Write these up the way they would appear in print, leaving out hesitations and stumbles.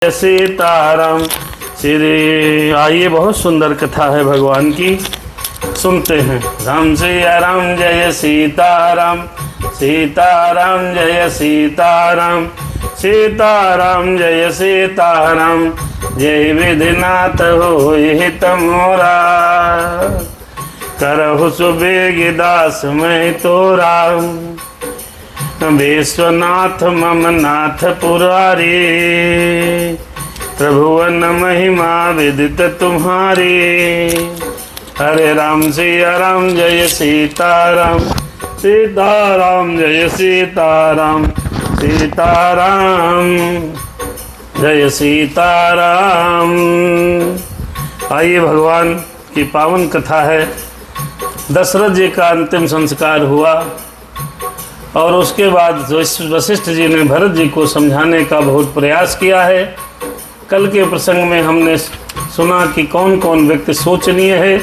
सीताराम। श्री आइए, बहुत सुंदर कथा है भगवान की, सुनते हैं। राम सिया राम जय सीताराम, सीताराम जय सीताराम, सीताराम जय सीताराम। जय विधिनाथ होय हित मोरा, करहु सुबेग दास मैं तोरा। विश्वनाथ मम नाथ पुरारी, त्रिभुवन महिमा विदित तुम्हारी। हरे राम सिया राम जय सीताराम, सीताराम जय सीताराम, सीताराम जय सीताराम। आइए, भगवान की पावन कथा है। दशरथ जी का अंतिम संस्कार हुआ और उसके बाद वशिष्ठ जी ने भरत जी को समझाने का बहुत प्रयास किया है। कल के प्रसंग में हमने सुना कि कौन कौन व्यक्ति सोचनीय है,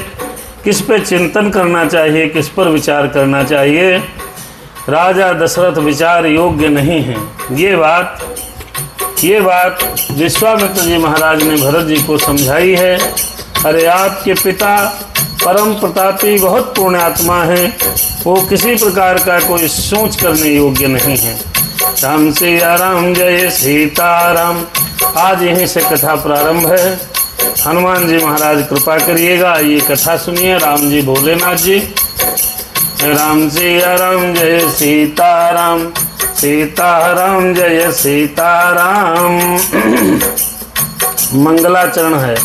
किस पे चिंतन करना चाहिए, किस पर विचार करना चाहिए। राजा दशरथ विचार योग्य नहीं है। ये बात विश्वामित्र जी महाराज ने भरत जी को समझाई है। अरे, आपके पिता परम प्रतापी बहुत पुण्यात्मा है, वो किसी प्रकार का कोई सोच करने योग्य नहीं है। राम सिया राम जय सीताराम। आज यहीं से कथा प्रारंभ है। हनुमान जी महाराज कृपा करिएगा, ये कथा सुनिए। राम जी भोलेनाथ जी। राम सिया राम जय सीताराम, सीताराम जय सीताराम। मंगलाचरण है।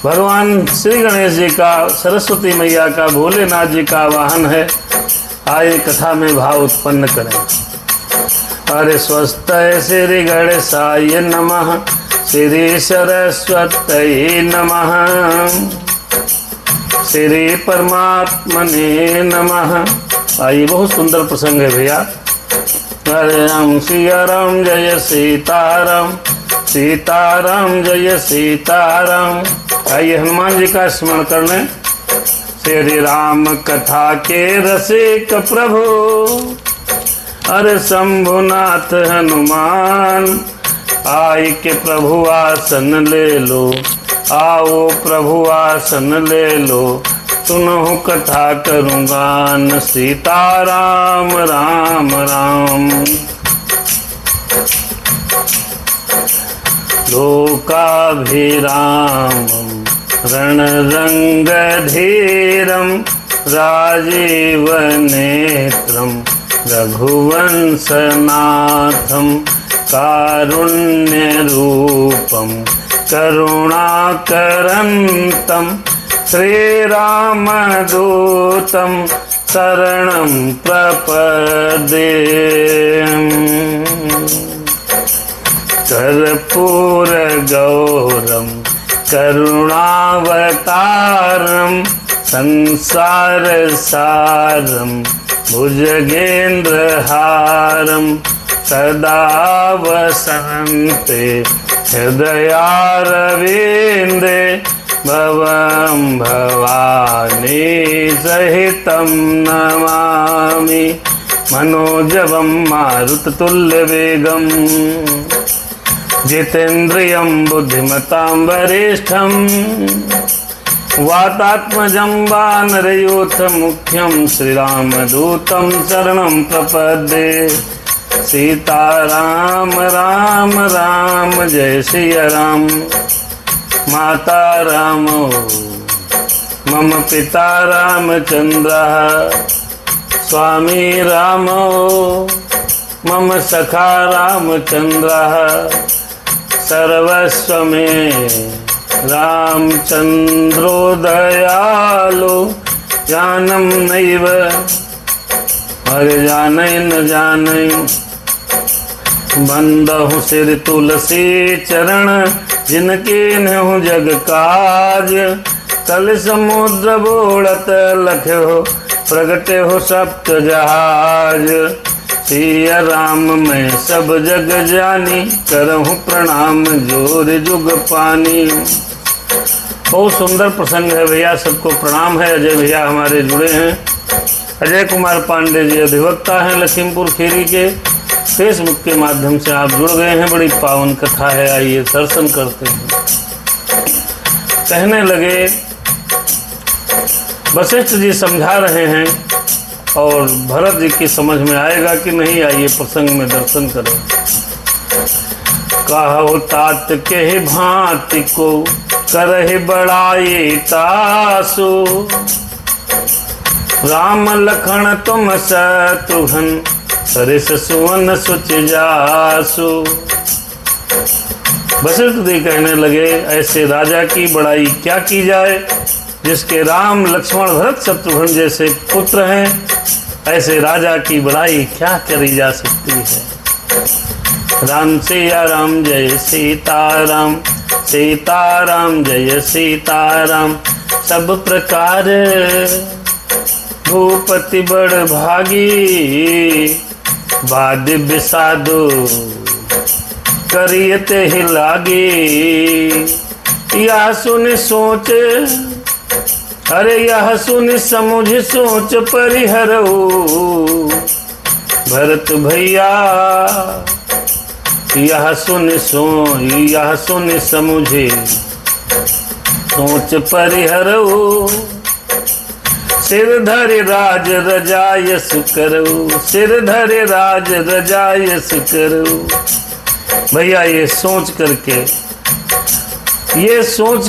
भगवान श्री गणेश जी का, सरस्वती मैया का, भोलेनाथ जी का वाहन है। आइए कथा में भाव उत्पन्न करें। अरे स्वस्ति श्री गणेशाय नमः, श्री सरस्वती नमः, श्री परमात्मने नमः। आइए, बहुत सुंदर प्रसंग है भैया। हरे राम सिया राम जय सीताराम, सीताराम जय सीताराम। आइए, हनुमान जी का स्मरण कर लें। श्री राम कथा के रसिक प्रभु, अरे शंभुनाथ हनुमान। आई के प्रभु आसन ले लो, आओ प्रभु आसन ले लो। सुनहु कथा करूँगा सीताराम राम राम। लोकाभिरामं रणरङ्गधीरं, राजीवनेत्रं रघुवंशनाथं, कारुण्यरूपं करुणाकरन्तं, श्रीरामदूतं शरणं प्रपद्ये। कर्पूरगौरं करुणावतारं, संसारसारं भुजगेन्द्रहारं, सदा वसन्ते हृदयारविन्दे, भवं भवानी सहितं नमामि। मनोजवं मारुततुल्यवेगं, जितेन्द्रियं बुद्धिमतां वरिष्ठं, वातात्मजं वानरयूथमुख्यं, श्रीरामदूतं शरणं प्रपद्ये। सीताराम राम राम जय सिया राम। माता रामो मम पिता रामचन्द्रः, स्वामी रामो मम सखा रामचन्द्रः। सर्वस्व में रामचन्द्रो दयालु, जानम नैव हरे जानय न जानय। बंदहु सिर तुलसी चरण, जिनके नेहु जग काज। कल समुद्र बोलत लख्यो, प्रगटे हो सप्त जहाज। सिया राम मैं सब जग जानी, करहूँ प्रणाम जोर जुग पानी। बहुत सुंदर प्रसंग है भैया, सबको प्रणाम है। अजय भैया हमारे जुड़े हैं। अजय कुमार पांडे जी अधिवक्ता हैं लखीमपुर खीरी के। फेसबुक के माध्यम से आप जुड़ गए हैं, बड़ी पावन कथा है, आइए दर्शन करते हैं। कहने लगे, वशिष्ठ जी समझा रहे हैं और भरत जी की समझ में आएगा कि नहीं, आइए प्रसंग में दर्शन करें। कहो तात के भांति को करहि बड़ाई तासु, राम लखन तुम शत्रुघ्न सरिस सुवन सुच जासु। वशिष्ठ जी कहने लगे, ऐसे राजा की बड़ाई क्या की जाए, जिसके राम लक्ष्मण भरत शत्रुघ्न जैसे पुत्र हैं, ऐसे राजा की बड़ाई क्या करी जा सकती है। राम सिया राम जय सीताराम, सीताराम जय सीताराम। सब प्रकार भूपति बड़ भागी, बाद बिसादो करियते ही लागी। यह सुन सोच, अरे यह सुन समुझ सोच परिहरो, भरत भैया यह सुन समुझे सोच परिहरो। सिर धरे राज रजायस करो, सिर धरे राज रजायस करो। भैया ये सोच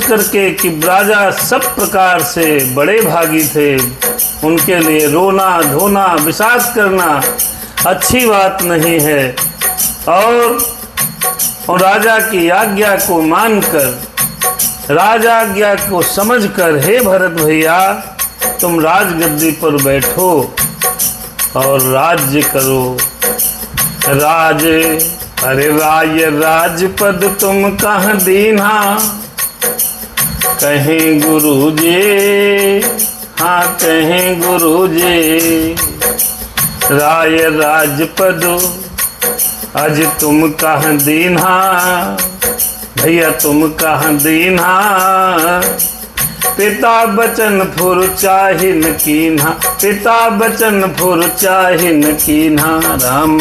करके कि राजा सब प्रकार से बड़े भागी थे, उनके लिए रोना धोना विषाद करना अच्छी बात नहीं है। और राजा की आज्ञा को मानकर, राजा आज्ञा को समझकर, हे भरत भैया तुम राजगद्दी पर बैठो और राज्य करो। राज, अरे राजपद तुम कहाँ दीन्हा, कहीं गुरुजी, हाँ कहीं गुरुजी। राजपद आज तुम कहाँ दीन्हा, भैया तुम कहाँ दीन्हा। पिता बचन फुर चाहिन कीन्हा, पिता बचन फुर चाहिन कीन्हा। राम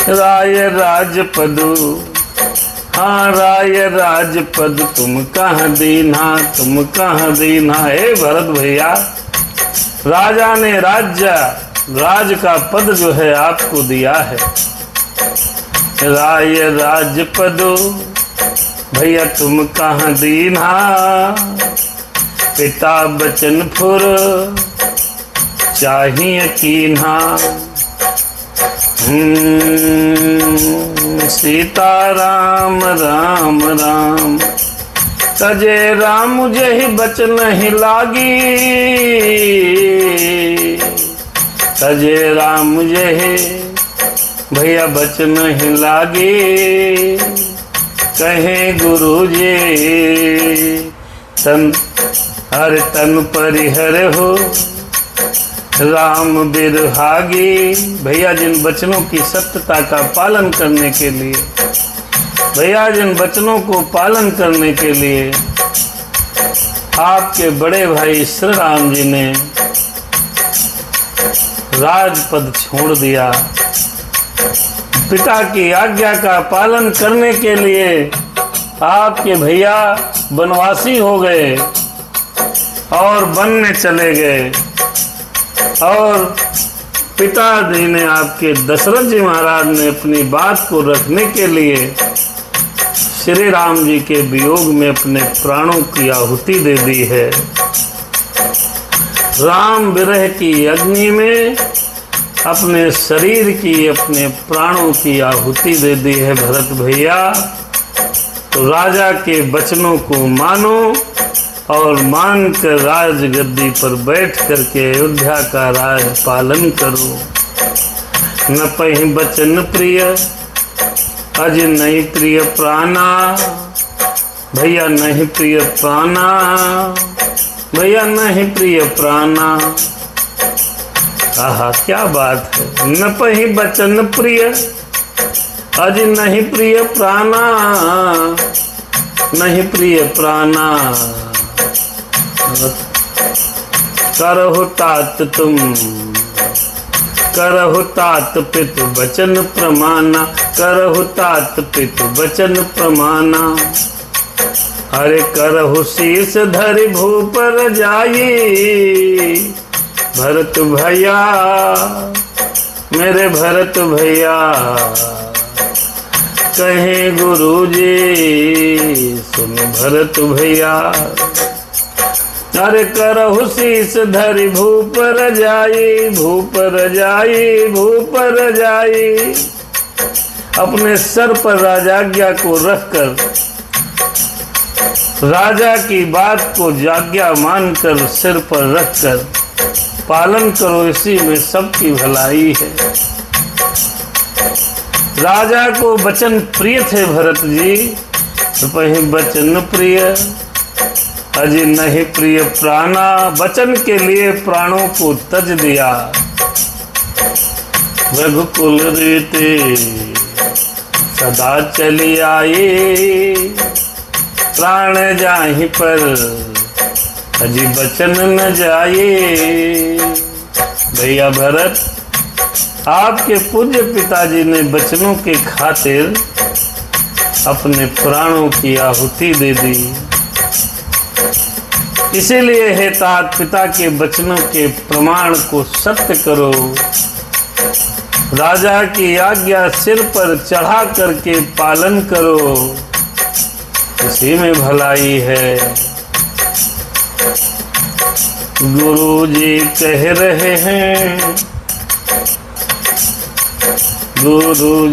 राय राजपदु, हाँ राय राजपद तुम कहाँ दीन्हा, तुम कहाँ दीन्हा। हे भरत भैया, राजा ने राज का पद जो है आपको दिया है। राय राजपदु भैया तुम कहाँ दीन्हा, पिता बचन फुर चाहिए कीन्हा। सीताराम राम राम, तजे राम जहि बचन ही लागी। तजे राम जहि भैया बचन ही लागी। कहे गुरुजी तन, हर तन परिहर हो राम बिरहागी। भैया जिन वचनों की सत्यता का पालन करने के लिए, भैया जिन वचनों को पालन करने के लिए आपके बड़े भाई श्री राम जी ने राजपद छोड़ दिया, पिता की आज्ञा का पालन करने के लिए आपके भैया वनवासी हो गए और वन में चले गए। और पिताजी ने, आपके दशरथ जी महाराज ने अपनी बात को रखने के लिए श्री राम जी के वियोग में अपने प्राणों की आहुति दे दी है। राम विरह की अग्नि में अपने शरीर की, अपने प्राणों की आहुति दे दी है भरत भैया। तो राजा के वचनों को मानो और मानकर राजगद्दी पर बैठ करके अयोध्या का राज पालन करो। न पहि बचन प्रिय अज नहीं प्रिय प्राणा, भैया नहीं प्रिय प्राणा, भैया नहीं प्रिय प्राणा। आहा क्या बात है। न पहि बचन प्रिय अज नहीं प्रिय प्राणा, नहीं प्रिय प्राणा। करहो तात तुम, करहु तात पितु बचन प्रमाना, करहु तात पितु बचन प्रमाना। अरे करहु शीस धरि भूपर जाई, भरत भैया मेरे भरत भैया, कहे गुरुजी सुन भरत भैया। अरे करहु शीस धरि भूपर जाई, भूपर जाई, भूपर जाई। अपने सर पर राजाज्ञा को रखकर, राजा की बात को जाज्ञा मानकर सिर पर रखकर पालन करो, इसी में सबकी भलाई है। राजा को वचन प्रिय थे भरत जी, तो पही वचन प्रिय अजी नहीं प्रिय प्राणा, वचन के लिए प्राणों को तज दिया। रघुकुल रीति सदा चली आई, प्राण जाहि पर अजी बचन न जाए। भैया भरत, आपके पूज्य पिताजी ने बचनों के खातिर अपने प्राणों की आहुति दे दी। इसीलिए हे तात, पिता के वचनों के प्रमाण को सत्य करो। राजा की आज्ञा सिर पर चढ़ा करके पालन करो, इसी में भलाई है। गुरु जी कह रहे हैं, गुरु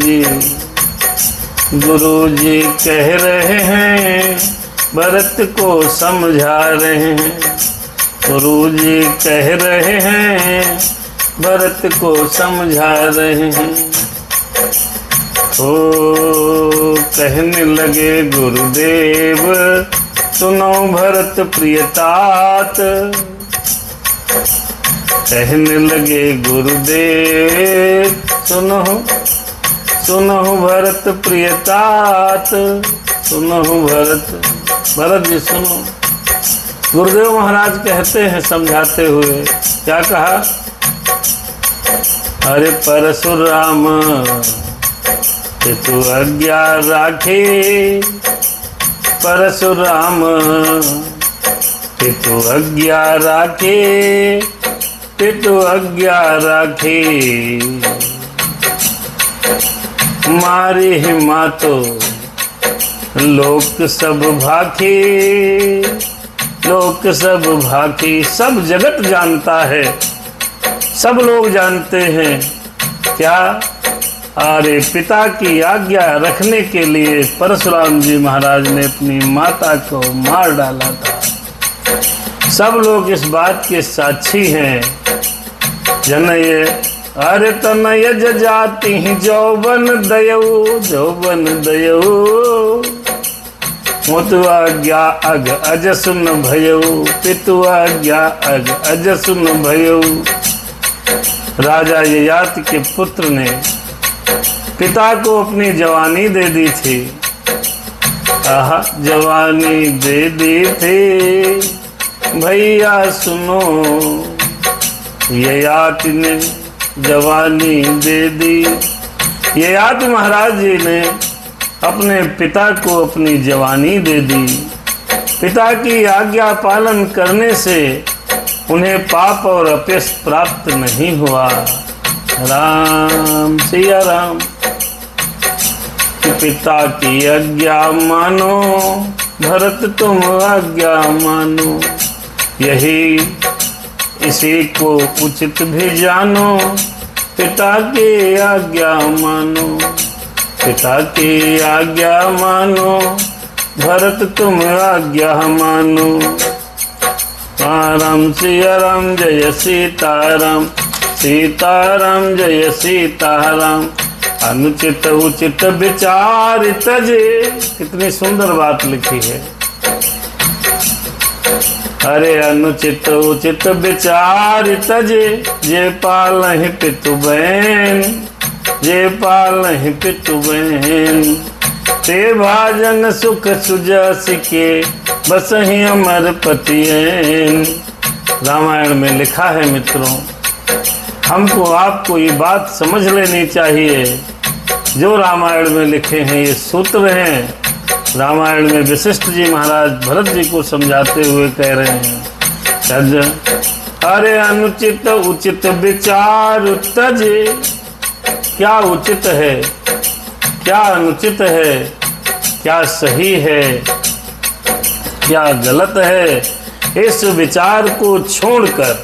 जी कह रहे हैं, भरत को समझा रहे हैं। गुरु जी कह रहे हैं, भरत को समझा रहे हैं। ओ कहने लगे गुरुदेव, सुनो भरत प्रियतात। कहने लगे गुरुदेव, सुनो सुनो भरत प्रियतात, सुनो भरत जी सुनो। गुरुदेव महाराज कहते हैं समझाते हुए, क्या कहा? अरे परशुराम पितु आज्ञा राखे, परशुराम पितु आज्ञा राखे, पितु आज्ञा राखे। मारी ही मातो लोक सब भाखे, लोक सब भाखे। सब जगत जानता है, सब लोग जानते हैं। क्या? अरे पिता की आज्ञा रखने के लिए परशुराम जी महाराज ने अपनी माता को मार डाला था। सब लोग इस बात के साक्षी हैं। जनय अरे तनय जाति जौवन दयऊ, जौवन दयऊ। मोतु आज्ञा अग अज सुन भयऊ, पितु आज्ञा अग अज सुन भयऊ। राजा ययाति के पुत्र ने पिता को अपनी जवानी दे दी थी। आहा, जवानी दे दी थी। भैया सुनो, ययाति ने जवानी दे दी। ययाति महाराज जी ने अपने पिता को अपनी जवानी दे दी। पिता की आज्ञा पालन करने से उन्हें पाप और अपयश प्राप्त नहीं हुआ। राम सिया राम। पिता की आज्ञा मानो, भरत तुम आज्ञा मानो। यही इसी को उचित भी जानो, पिता की आज्ञा मानो, पिता की आज्ञा मानो। भरत तुम आज्ञा मानो। राम सिया राम, जय सीताराम, सीताराम जय सीताराम। अनुचित उचित विचार तजे। कितनी सुंदर बात लिखी है। अरे अनुचित उचित विचार तजे, जे पालहि पितु बहन, जे पालहि पितु बहन। ते भाजन सुख सुजस के, बसहि अमर पतियन। रामायण में लिखा है मित्रों, हमको आपको ये बात समझ लेनी चाहिए। जो रामायण में लिखे हैं ये सूत्र हैं, रामायण में वशिष्ठ जी महाराज भरत जी को समझाते हुए कह रहे हैं, अरे अनुचित उचित विचार तज। क्या उचित है, क्या अनुचित है, क्या सही है, क्या गलत है, इस विचार को छोड़कर,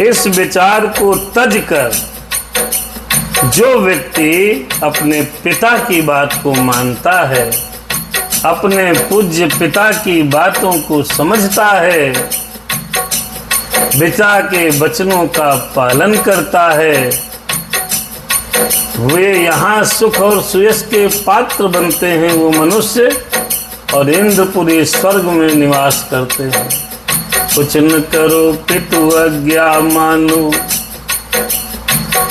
इस विचार को तज कर जो व्यक्ति अपने पिता की बात को मानता है, अपने पूज्य पिता की बातों को समझता है, पिता के वचनों का पालन करता है, वे यहाँ सुख और सुयश के पात्र बनते हैं। वो मनुष्य और इंद्रपुरी स्वर्ग में निवास करते हैं। कुछ न करो पितु आज्ञा मानो,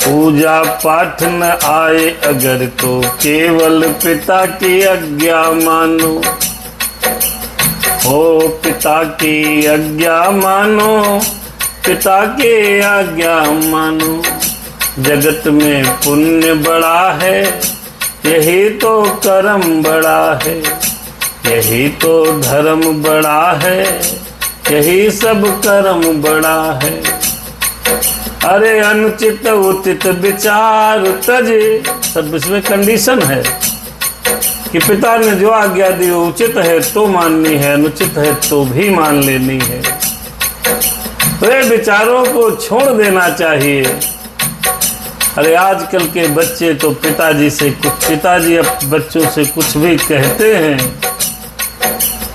पूजा पाठ न आए अगर तो केवल पिता की आज्ञा मानो। ओ पिता की आज्ञा मानो, पिता की आज्ञा मानो। जगत में पुण्य बड़ा है, यही तो कर्म बड़ा है, यही तो धर्म बड़ा है, यही सब कर्म बड़ा है। अरे अनुचित उचित विचार तजे, सब इसमें कंडीशन है कि पिता ने जो आज्ञा दी वो उचित है तो माननी है, अनुचित है तो भी मान लेनी है। वे विचारों को छोड़ देना चाहिए। अरे आजकल के बच्चे तो पिताजी से कुछ, पिताजी अब बच्चों से कुछ भी कहते हैं,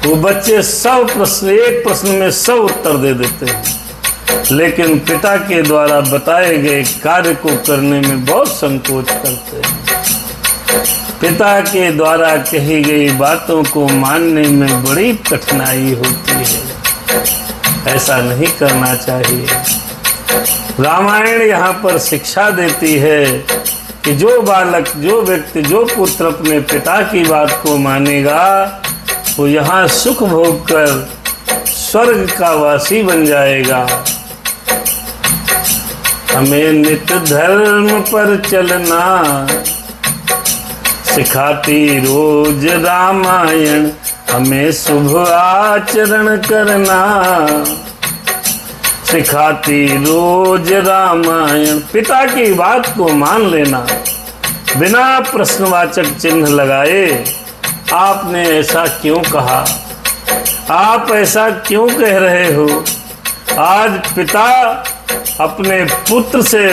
वो बच्चे 100 प्रश्न, एक प्रश्न में 100 उत्तर दे देते हैं, लेकिन पिता के द्वारा बताए गए कार्य को करने में बहुत संकोच करते हैं। पिता के द्वारा कही गई बातों को मानने में बड़ी कठिनाई होती है। ऐसा नहीं करना चाहिए। रामायण यहाँ पर शिक्षा देती है कि जो बालक, जो व्यक्ति, जो पुत्र अपने पिता की बात को मानेगा वो यहाँ सुख भोग कर स्वर्ग का वासी बन जाएगा। हमें नित्य धर्म पर चलना सिखाती रोज रामायण, हमें शुभ आचरण करना सिखाती रोज रामायण। पिता की बात को मान लेना बिना प्रश्नवाचक चिन्ह लगाए। आपने ऐसा क्यों कहा, आप ऐसा क्यों कह रहे हो। आज पिता अपने पुत्र से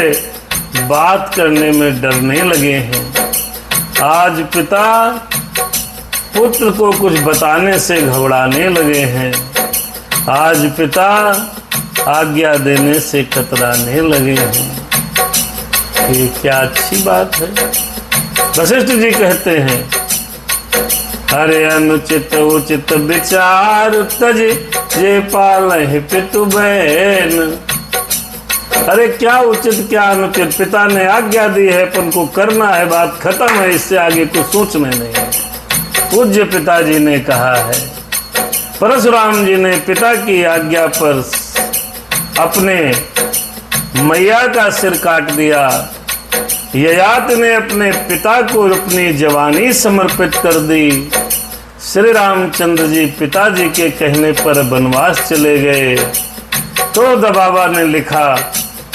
बात करने में डरने लगे हैं। आज पिता पुत्र को कुछ बताने से घबराने लगे हैं। आज पिता आज्ञा देने से कतराने लगे हैं। ये क्या अच्छी बात है। वशिष्ठ जी कहते हैं, अरे अनुचित उचित विचार तज, जे पालहि पितु बहन। अरे क्या उचित क्या अनुचित, पिता ने आज्ञा दी है, अपन को करना है, बात खत्म है, इससे आगे कुछ सोचना नहीं है। पूज्य पिताजी ने कहा है। परशुराम जी ने पिता की आज्ञा पर अपने मैया का सिर काट दिया। ययाति ने अपने पिता को अपनी जवानी समर्पित कर दी। श्री रामचंद्र जी पिताजी के कहने पर वनवास चले गए। तो बाबा ने लिखा,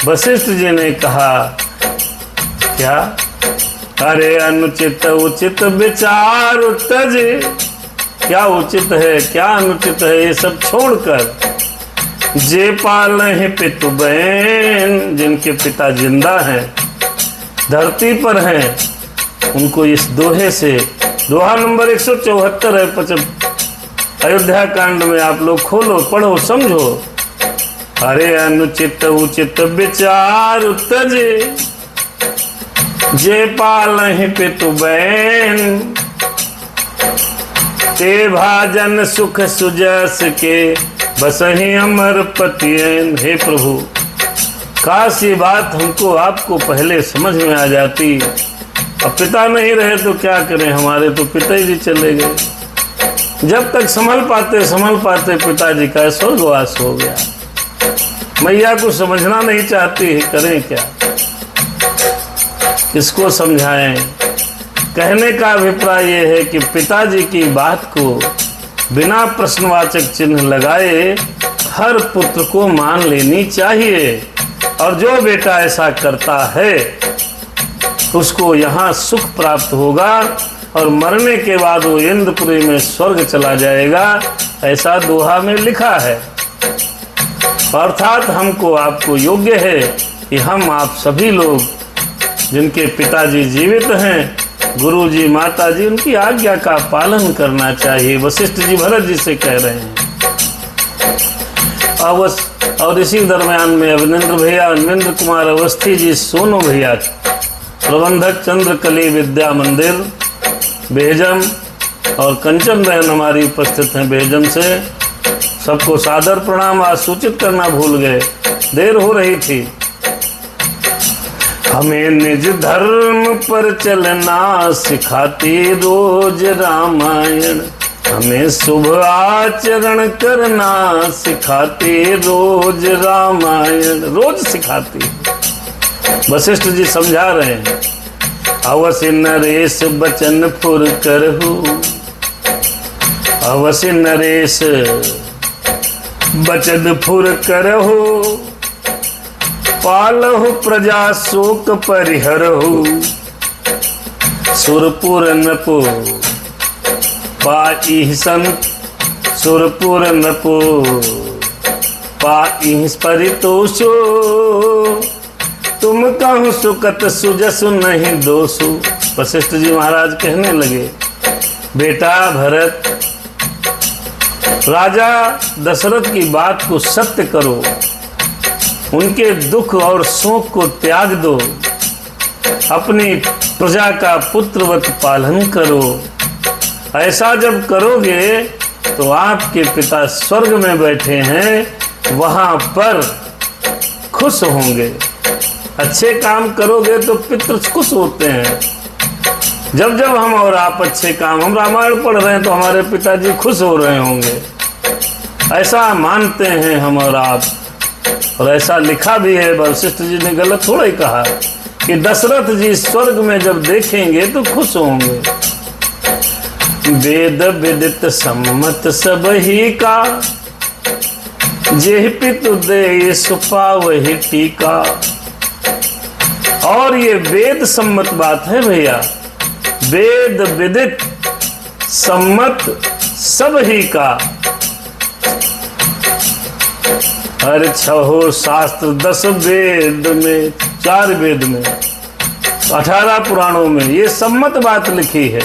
वशिष्ठ जी ने कहा, क्या, अरे अनुचित उचित विचार तज। क्या उचित है, क्या अनुचित है, ये सब छोड़कर जे पालहि पितु बहन, जिनके पिता जिंदा हैं, धरती पर हैं, उनको इस दोहे से, दोहा नंबर 174 है अयोध्या कांड में, आप लोग खोलो, पढ़ो, समझो। अरे अनुचित उचित विचार तजे, जे पालहि पितु बहन। ते भाजन सुख सुजस के, बसहि अमर पतियन। हे प्रभु, काश ये बात हमको आपको पहले समझ में आ जाती। अब पिता नहीं रहे तो क्या करें, हमारे तो पिताजी चले गए। जब तक संभल पाते पिताजी का स्वर्गवास हो गया। मैया को समझना नहीं चाहती है, करें क्या, किसको समझाएं। कहने का अभिप्राय यह है कि पिताजी की बात को बिना प्रश्नवाचक चिन्ह लगाए हर पुत्र को मान लेनी चाहिए, और जो बेटा ऐसा करता है उसको यहाँ सुख प्राप्त होगा और मरने के बाद वो इंद्रपुरी में स्वर्ग चला जाएगा, ऐसा दोहा में लिखा है। अर्थात हमको आपको योग्य है कि हम आप सभी लोग जिनके पिताजी जीवित हैं, गुरुजी माताजी, उनकी आज्ञा का पालन करना चाहिए। वशिष्ठ जी भरत जी से कह रहे हैं। और इसी दरम्यान में अभिनेंद्र भैया, अरविंद कुमार अवस्थी जी, सोनू भैया, प्रबंधक चंद्रकली विद्या मंदिर बेहजम और कंचन बहन हमारी उपस्थित हैं बेहजम से। सबको सादर प्रणाम। आज सूचित करना भूल गए, देर हो रही थी। हमें निज धर्म पर चलना सिखाती रोज रामायण, हमें शुभ आचरण करना सिखाती रोज रामायण, रोज सिखाती। वशिष्ठ जी समझा रहे हैं। अवश्य नरेश बचन फुर करहु, अवश्य नरेश बचन फुर करहु, पालहु प्रजा शोक परिहरहु, सुरपुर नपो पाई संत, सुरपुर नपो पाई परितोषो, तुम कहूँ सुकत सुजसु नहीं दोषु। वशिष्ठ जी महाराज कहने लगे, बेटा भरत, राजा दशरथ की बात को सत्य करो, उनके दुख और शोक को त्याग दो, अपनी प्रजा का पुत्रवत पालन करो। ऐसा जब करोगे तो आपके पिता स्वर्ग में बैठे हैं, वहां पर खुश होंगे। अच्छे काम करोगे तो पितृ खुश होते हैं। जब जब हम और आप अच्छे काम, हम रामायण पढ़ रहे हैं तो हमारे पिताजी खुश हो रहे होंगे, ऐसा मानते हैं हम और आप। और ऐसा लिखा भी है, वशिष्ठ जी ने गलत थोड़ा ही कहा कि दशरथ जी स्वर्ग में जब देखेंगे तो खुश होंगे। वेद विदित सम्मत सब ही का, जेहि पितु दे सुपा वही टीका। और ये वेद सम्मत बात है भैया, वेद विदित सम्मत सब ही का। अरे 6 शास्त्र 10 वेद में, 4 वेद में, 18 पुराणों में ये सम्मत बात लिखी है।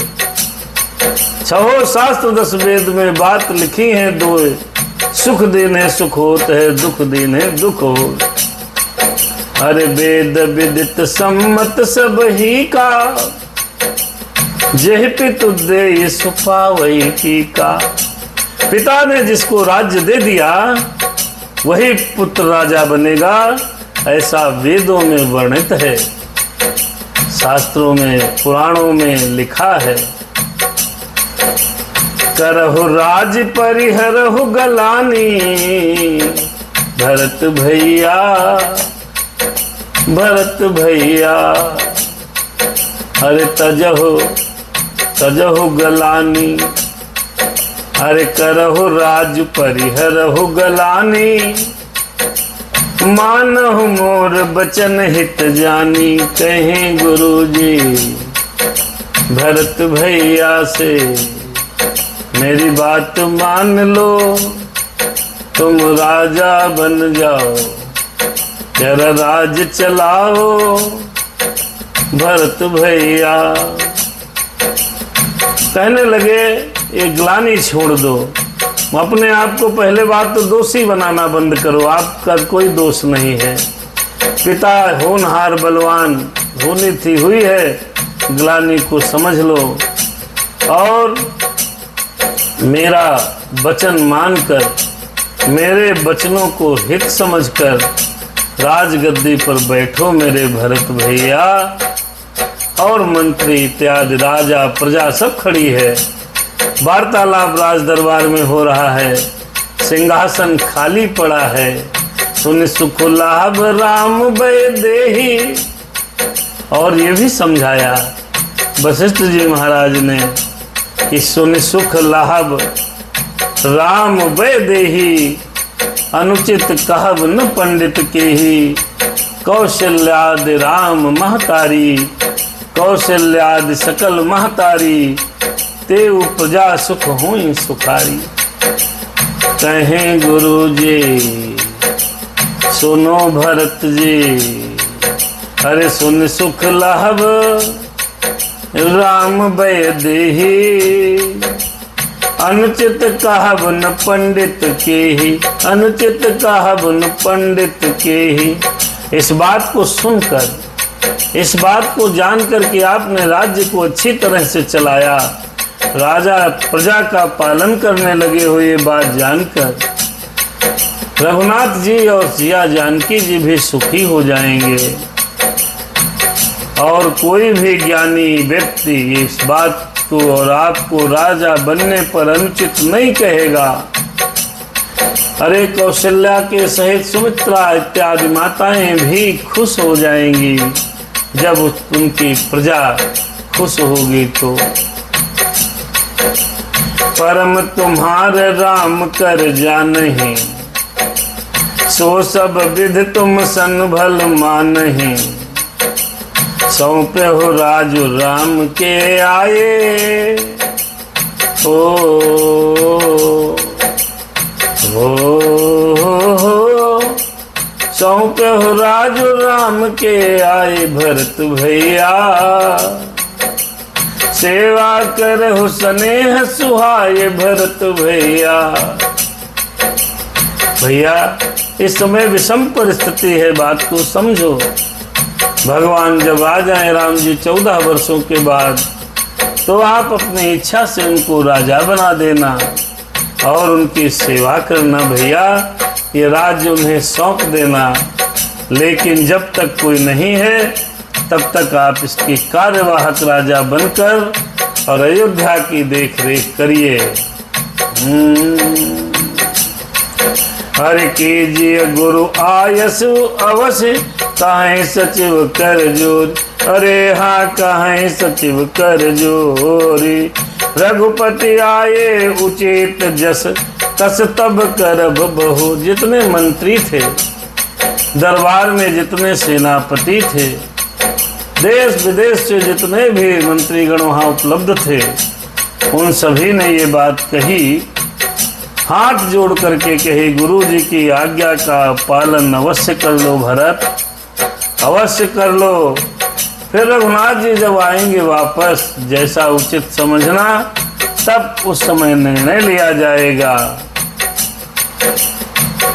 6 शास्त्र 10 वेद में बात लिखी है। 2 सुख देने सुख होते है, दुख देने दुख हो। अरे वेद विदित सम्मत सब ही का, जेहि पितु दे सुपा वही टीका। पिता ने जिसको राज्य दे दिया वही पुत्र राजा बनेगा, ऐसा वेदों में वर्णित है, शास्त्रों में पुराणों में लिखा है। करहु राज परिहरहु गलानी, भरत भैया भरत भैया। अरे तजहु गलानी, अरे करहु राज परिहरहु गलानी। मानहु मोर बचन हित जानी, कहें गुरुजी भरत भैया से मेरी बात मान लो, तुम राजा बन जाओ, तेरा राज चलाओ भरत भैया। कहने लगे ये ग्लानि छोड़ दो, अपने आप को पहले बात तो दोषी बनाना बंद करो, आपका कोई दोष नहीं है। पिता होनहार बलवान, होनी थी हुई है, ग्लानि को समझ लो और मेरा वचन मानकर, मेरे वचनों को हित समझकर राजगद्दी पर बैठो मेरे भरत भैया। और मंत्री इत्यादि राजा प्रजा सब खड़ी है, वार्तालाप राज दरबार में हो रहा है, सिंहासन खाली पड़ा है, सुन सुख लाभ राम भय देहि। और ये भी समझाया वशिष्ठ जी महाराज ने कि सुन सुख लाभ राम भय देहि, अनुचित कहब न पंडित केहि। कौशल्यादि राम महतारी, कौशल्यादि सकल महतारी, ते प्रजा सुख हुई सुखारी। कहें गुरु जी सुनो भरत जी, अरे सुन सुख लाभ राम भय देहि। अनुचित कहब न पंडित केहि, अनुचित कहब न पंडित केहि। इस बात को सुनकर, इस बात को जानकर कि आपने राज्य को अच्छी तरह से चलाया, राजा प्रजा का पालन करने लगे हो, ये बात जानकर रघुनाथ जी और सिया जानकी जी भी सुखी हो जाएंगे। और कोई भी ज्ञानी व्यक्ति इस बात को और आपको राजा बनने पर अनुचित नहीं कहेगा। अरे कौशल्या के सहित सुमित्रा इत्यादि माताएं भी खुश हो जाएंगी जब उनकी प्रजा खुश होगी। तो परम तुम्हारे राम कर जानहि, सो सब विध तुम सन भल मानहि। सौंपे हो राजू राम के आए, ओ सौंपे हो राजू राम के आए। भरत भैया सेवा कर हो स्नेह सुहाए। भरत भैया, भैया इस समय विषम परिस्थिति है, बात को समझो। भगवान जब आ जाए राम जी 14 वर्षों के बाद, तो आप अपनी इच्छा से उनको राजा बना देना और उनकी सेवा करना। भैया ये राज्य उन्हें सौंप देना, लेकिन जब तक कोई नहीं है तब तक आप इसकी कार्यवाहक राजा बनकर और अयोध्या की देख रेख करिए। हर कीजिए गुरु आयसु अवश्य, काहे सचिव कर जोर। अरे हाँ काहे सचिव कर जोरी। रघुपति आए उचित जस, तस तब करब बहु। जितने मंत्री थे दरबार में, जितने सेनापति थे, देश विदेश से जितने भी मंत्रीगण वहाँ उपलब्ध थे, उन सभी ने ये बात कही, हाथ जोड़ करके कही गुरु जी की आज्ञा का पालन अवश्य कर लो भरत, अवश्य कर लो। फिर रघुनाथ जी जब आएंगे वापस, जैसा उचित समझना तब उस समय निर्णय लिया जाएगा।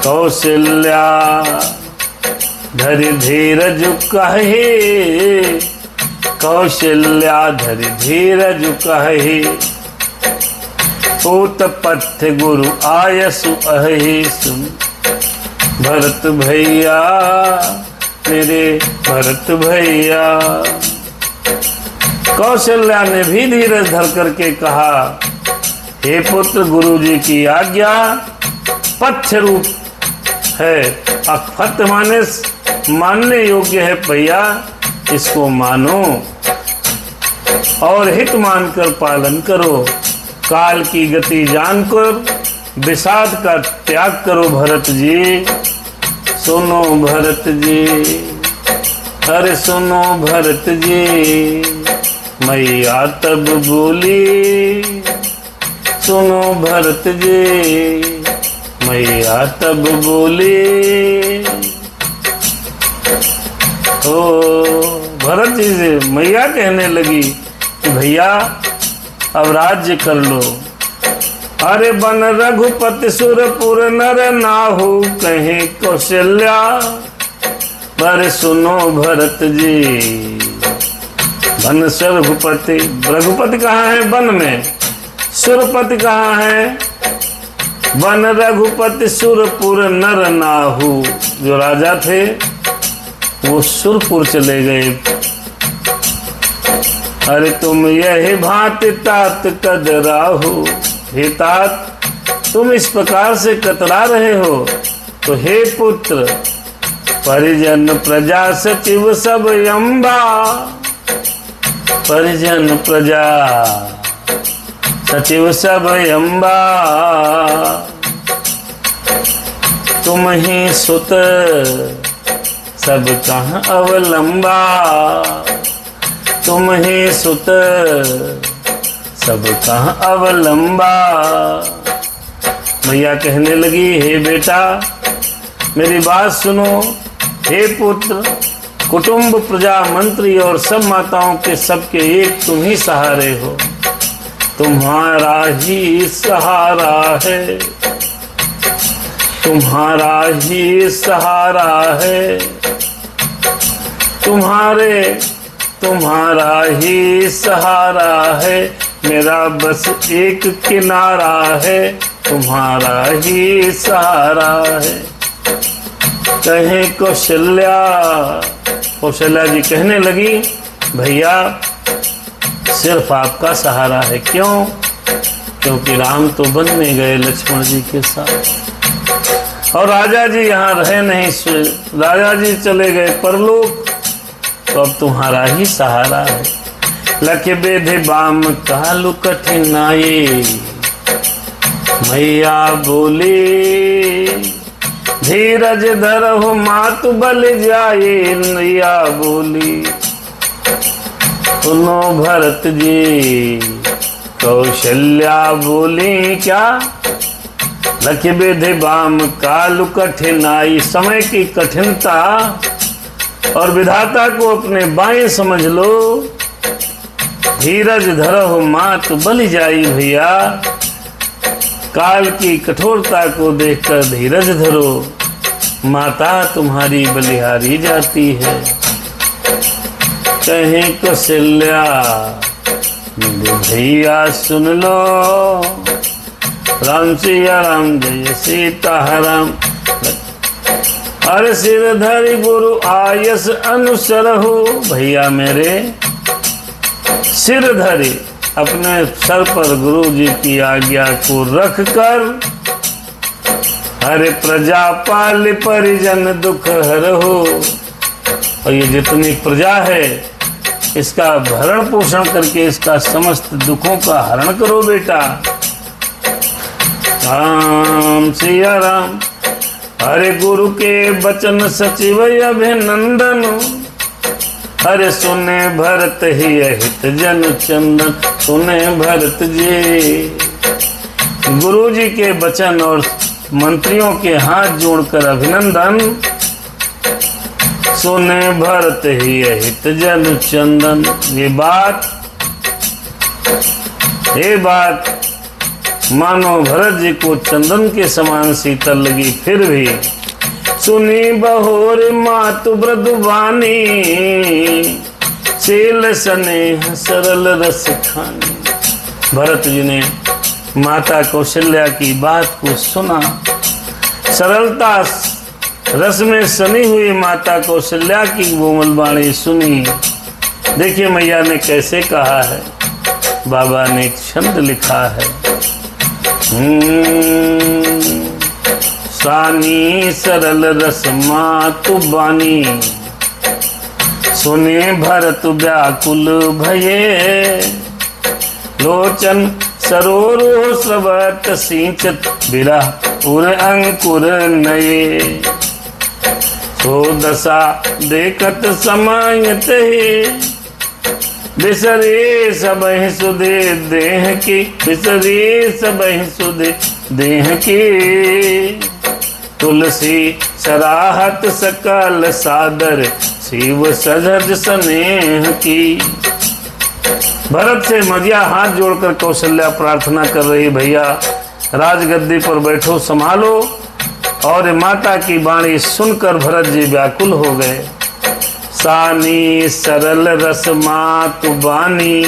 कौशल्या धरि धीरज कहे, कौशल्या धरि धीरज कहे। पूत पथ्य गुरु आयसु अहि सुन। भरत भैया मेरे भरत भैया। कौशल्या ने भी धीरज धर करके कहा, हे पुत्र गुरु जी की आज्ञा पथ्य रूप है, अफत माने मानने योग्य है भैया, इसको मानो और हित मानकर पालन करो। काल की गति जानकर विषाद का त्याग करो। भरत जी सुनो, भरत जी अरे सुनो भरत जी। मैया तब बोली, सुनो भरत जी। मैया तब बोली, ओ भरत जी से मैया कहने लगी कि भैया अब राज्य कर लो। अरे बन रघुपति सुरपुर नर नाहु, कहे कौशल्या। अरे सुनो भरत जी, बन रघुपति, रघुपति कहाँ है? वन में। सुरपति कहाँ है? वन रघुपति सुरपुर नर नाहु। जो राजा थे वो सुरपुर चले गए। अरे तुम यही भांति तात कदराहु। हे तात, तुम इस प्रकार से कतरा रहे हो तो हे पुत्र परिजन प्रजा सचिव सब अम्बा, परिजन प्रजा सचिव सब अम्बा, तुम ही सुत सब कहाँ अवलंबा, तुम ही सुत सब कहाँ अवलंबा। मैया कहने लगी, हे बेटा मेरी बात सुनो, हे पुत्र कुटुंब प्रजा मंत्री और सब माताओं के सबके एक तुम ही सहारे हो, तुम्हारा ही सहारा है, तुम्हारा ही सहारा है, तुम्हारा ही सहारा है, मेरा बस एक किनारा है, तुम्हारा ही सहारा है। कहे कौशल्या, कौशल्या जी कहने लगी, भैया सिर्फ आपका सहारा है। क्यों? क्योंकि राम तो वन में गए लक्ष्मण जी के साथ और राजा जी यहाँ रहे नहीं, राजा जी चले गए परलोक, तो अब तुम्हारा ही सहारा है। लख बेधे बाम कालु कठिनाई, मैया बोली धीरज धरहु मातु बल जाए, नैया बोली सुनो भरत जी। कौशल्या बोली क्या? लख बेधे बाम कालु कठिनाई, समय की कठिनता और विधाता को अपने बाएं समझ लो। धीरज धरहु मातु बलि जाई, भैया काल की कठोरता को देखकर धीरज धरो, माता तुम्हारी बलिहारी जाती है। कहें कौशल्या मेरे भैया सुन लो, राम सिया राम जय सीताराम। अरे सिर धरि गुरु आयस अनुसर हो, भैया मेरे सिर धरि अपने सर पर गुरु जी की आज्ञा को रख कर, हरे प्रजा पाल परिजन दुख हरहु। और ये जितनी प्रजा है इसका भरण पोषण करके इसका समस्त दुखों का हरण करो बेटा। राम सिया राम। हरे गुरु के वचन सचिव अभिनंदन, अरे सुने भरत ही हित जन चंदन। सुने भरत जी, गुरु जी के वचन और मंत्रियों के हाथ जोड़कर अभिनंदन। सुने भरत ही हित जन चंदन। ये बात मानो भरत जी को चंदन के समान शीतल लगी। फिर भी सुनी बहोर मातु मृदुवानी, शील स्नेह सरल रस खानी। भरत जी ने माता कौशल्या की बात को सुना, सरलता रस में सनी हुई माता कौशल्या की कोमल वाणी सुनी। देखिए मैया ने कैसे कहा है, बाबा ने एक छंद लिखा है। सानी सरल रस मातु बानी, सुने भरत व्याकुल भये। लोचन सरोरो स्रवत सिंचत, विरह उर अंकुर नये। सो दशा देखत समायत ही, बिसरे सबहि सुधे देह की। बिसरे सबहि सुधे देह की, तुलसी सराहत सकल सादर। शिव सजज स्नेह की। भरत से मजिया हाथ जोड़कर कौशल्या प्रार्थना कर रही, भैया राजगद्दी पर बैठो, संभालो। और माता की वाणी सुनकर भरत जी व्याकुल हो गए। सानी सरल रस मातु बानी,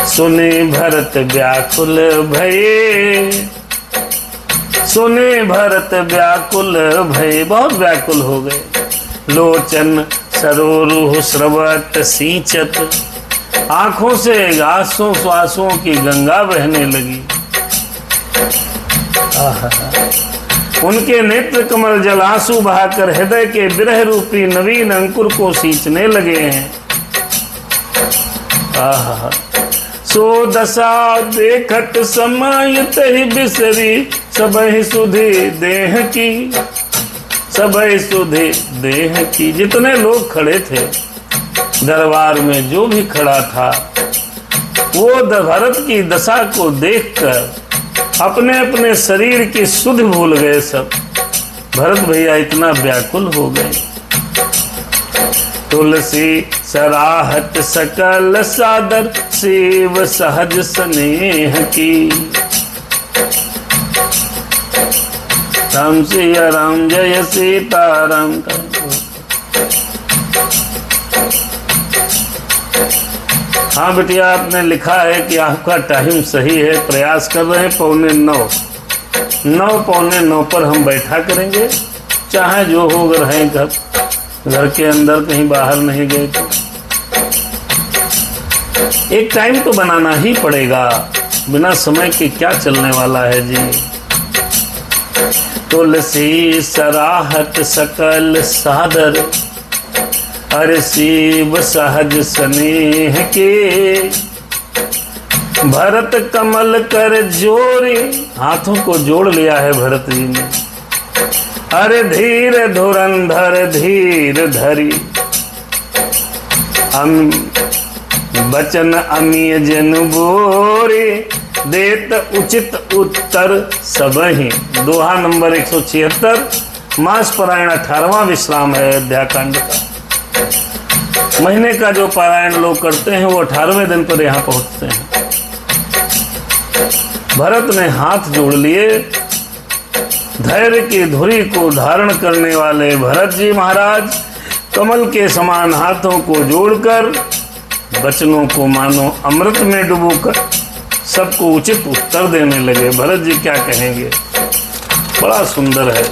सुने भरत व्याकुल भये। सुने भरत व्याकुल भये, बहुत व्याकुल हो गए। लोचन सरोरु स्रवत सिंचत, आंखों से आंसुओं की गंगा बहने लगी। उनके नेत्र कमल जल आंसू बहाकर हृदय के विरह रूपी नवीन अंकुर को सींचने लगे हैं। आहा, सो दशा देखत समय तहि बिसरी सबहि सुधि देह की, सबहि सुधि देह की। जितने लोग खड़े थे दरबार में, जो भी खड़ा था, वो भरत की दशा को देखकर अपने अपने शरीर की सुध भूल गए सब। भरत भैया इतना व्याकुल हो गए। तुलसी सराहत सकल सादर शिव सहज स्नेह की। राम सिया राम जय सीता राम। हाँ बिटिया, आपने लिखा है कि आपका टाइम सही है, प्रयास कर रहे हैं 8:45 पर हम बैठा करेंगे। चाहे जो हो, अगर हैं घर के अंदर कहीं बाहर नहीं गए तो एक टाइम तो बनाना ही पड़ेगा, बिना समय के क्या चलने वाला है जी। तुलसी सराहत सकल सादर अरे शिव सहज स्नेह के। भरत कमल कर जोरी, हाथों को जोड़ लिया है भरत जी ने। अरे धीर धुरंधर धीर धरी, बचन अमीय जन बोरे देत उचित उत्तर सबहि। दोहा नंबर 176। मास पारायण 18वां विश्राम है अध्याकांड का। महीने का जो पारायण लोग करते हैं वो 18वें दिन पर यहाँ पहुंचते हैं। भरत ने हाथ जोड़ लिए। धैर्य की धुरी को धारण करने वाले भरत जी महाराज कमल के समान हाथों को जोड़कर वचनों को मानो अमृत में डुबोकर सबको उचित उत्तर देने लगे। भरत जी क्या कहेंगे, बड़ा सुंदर है।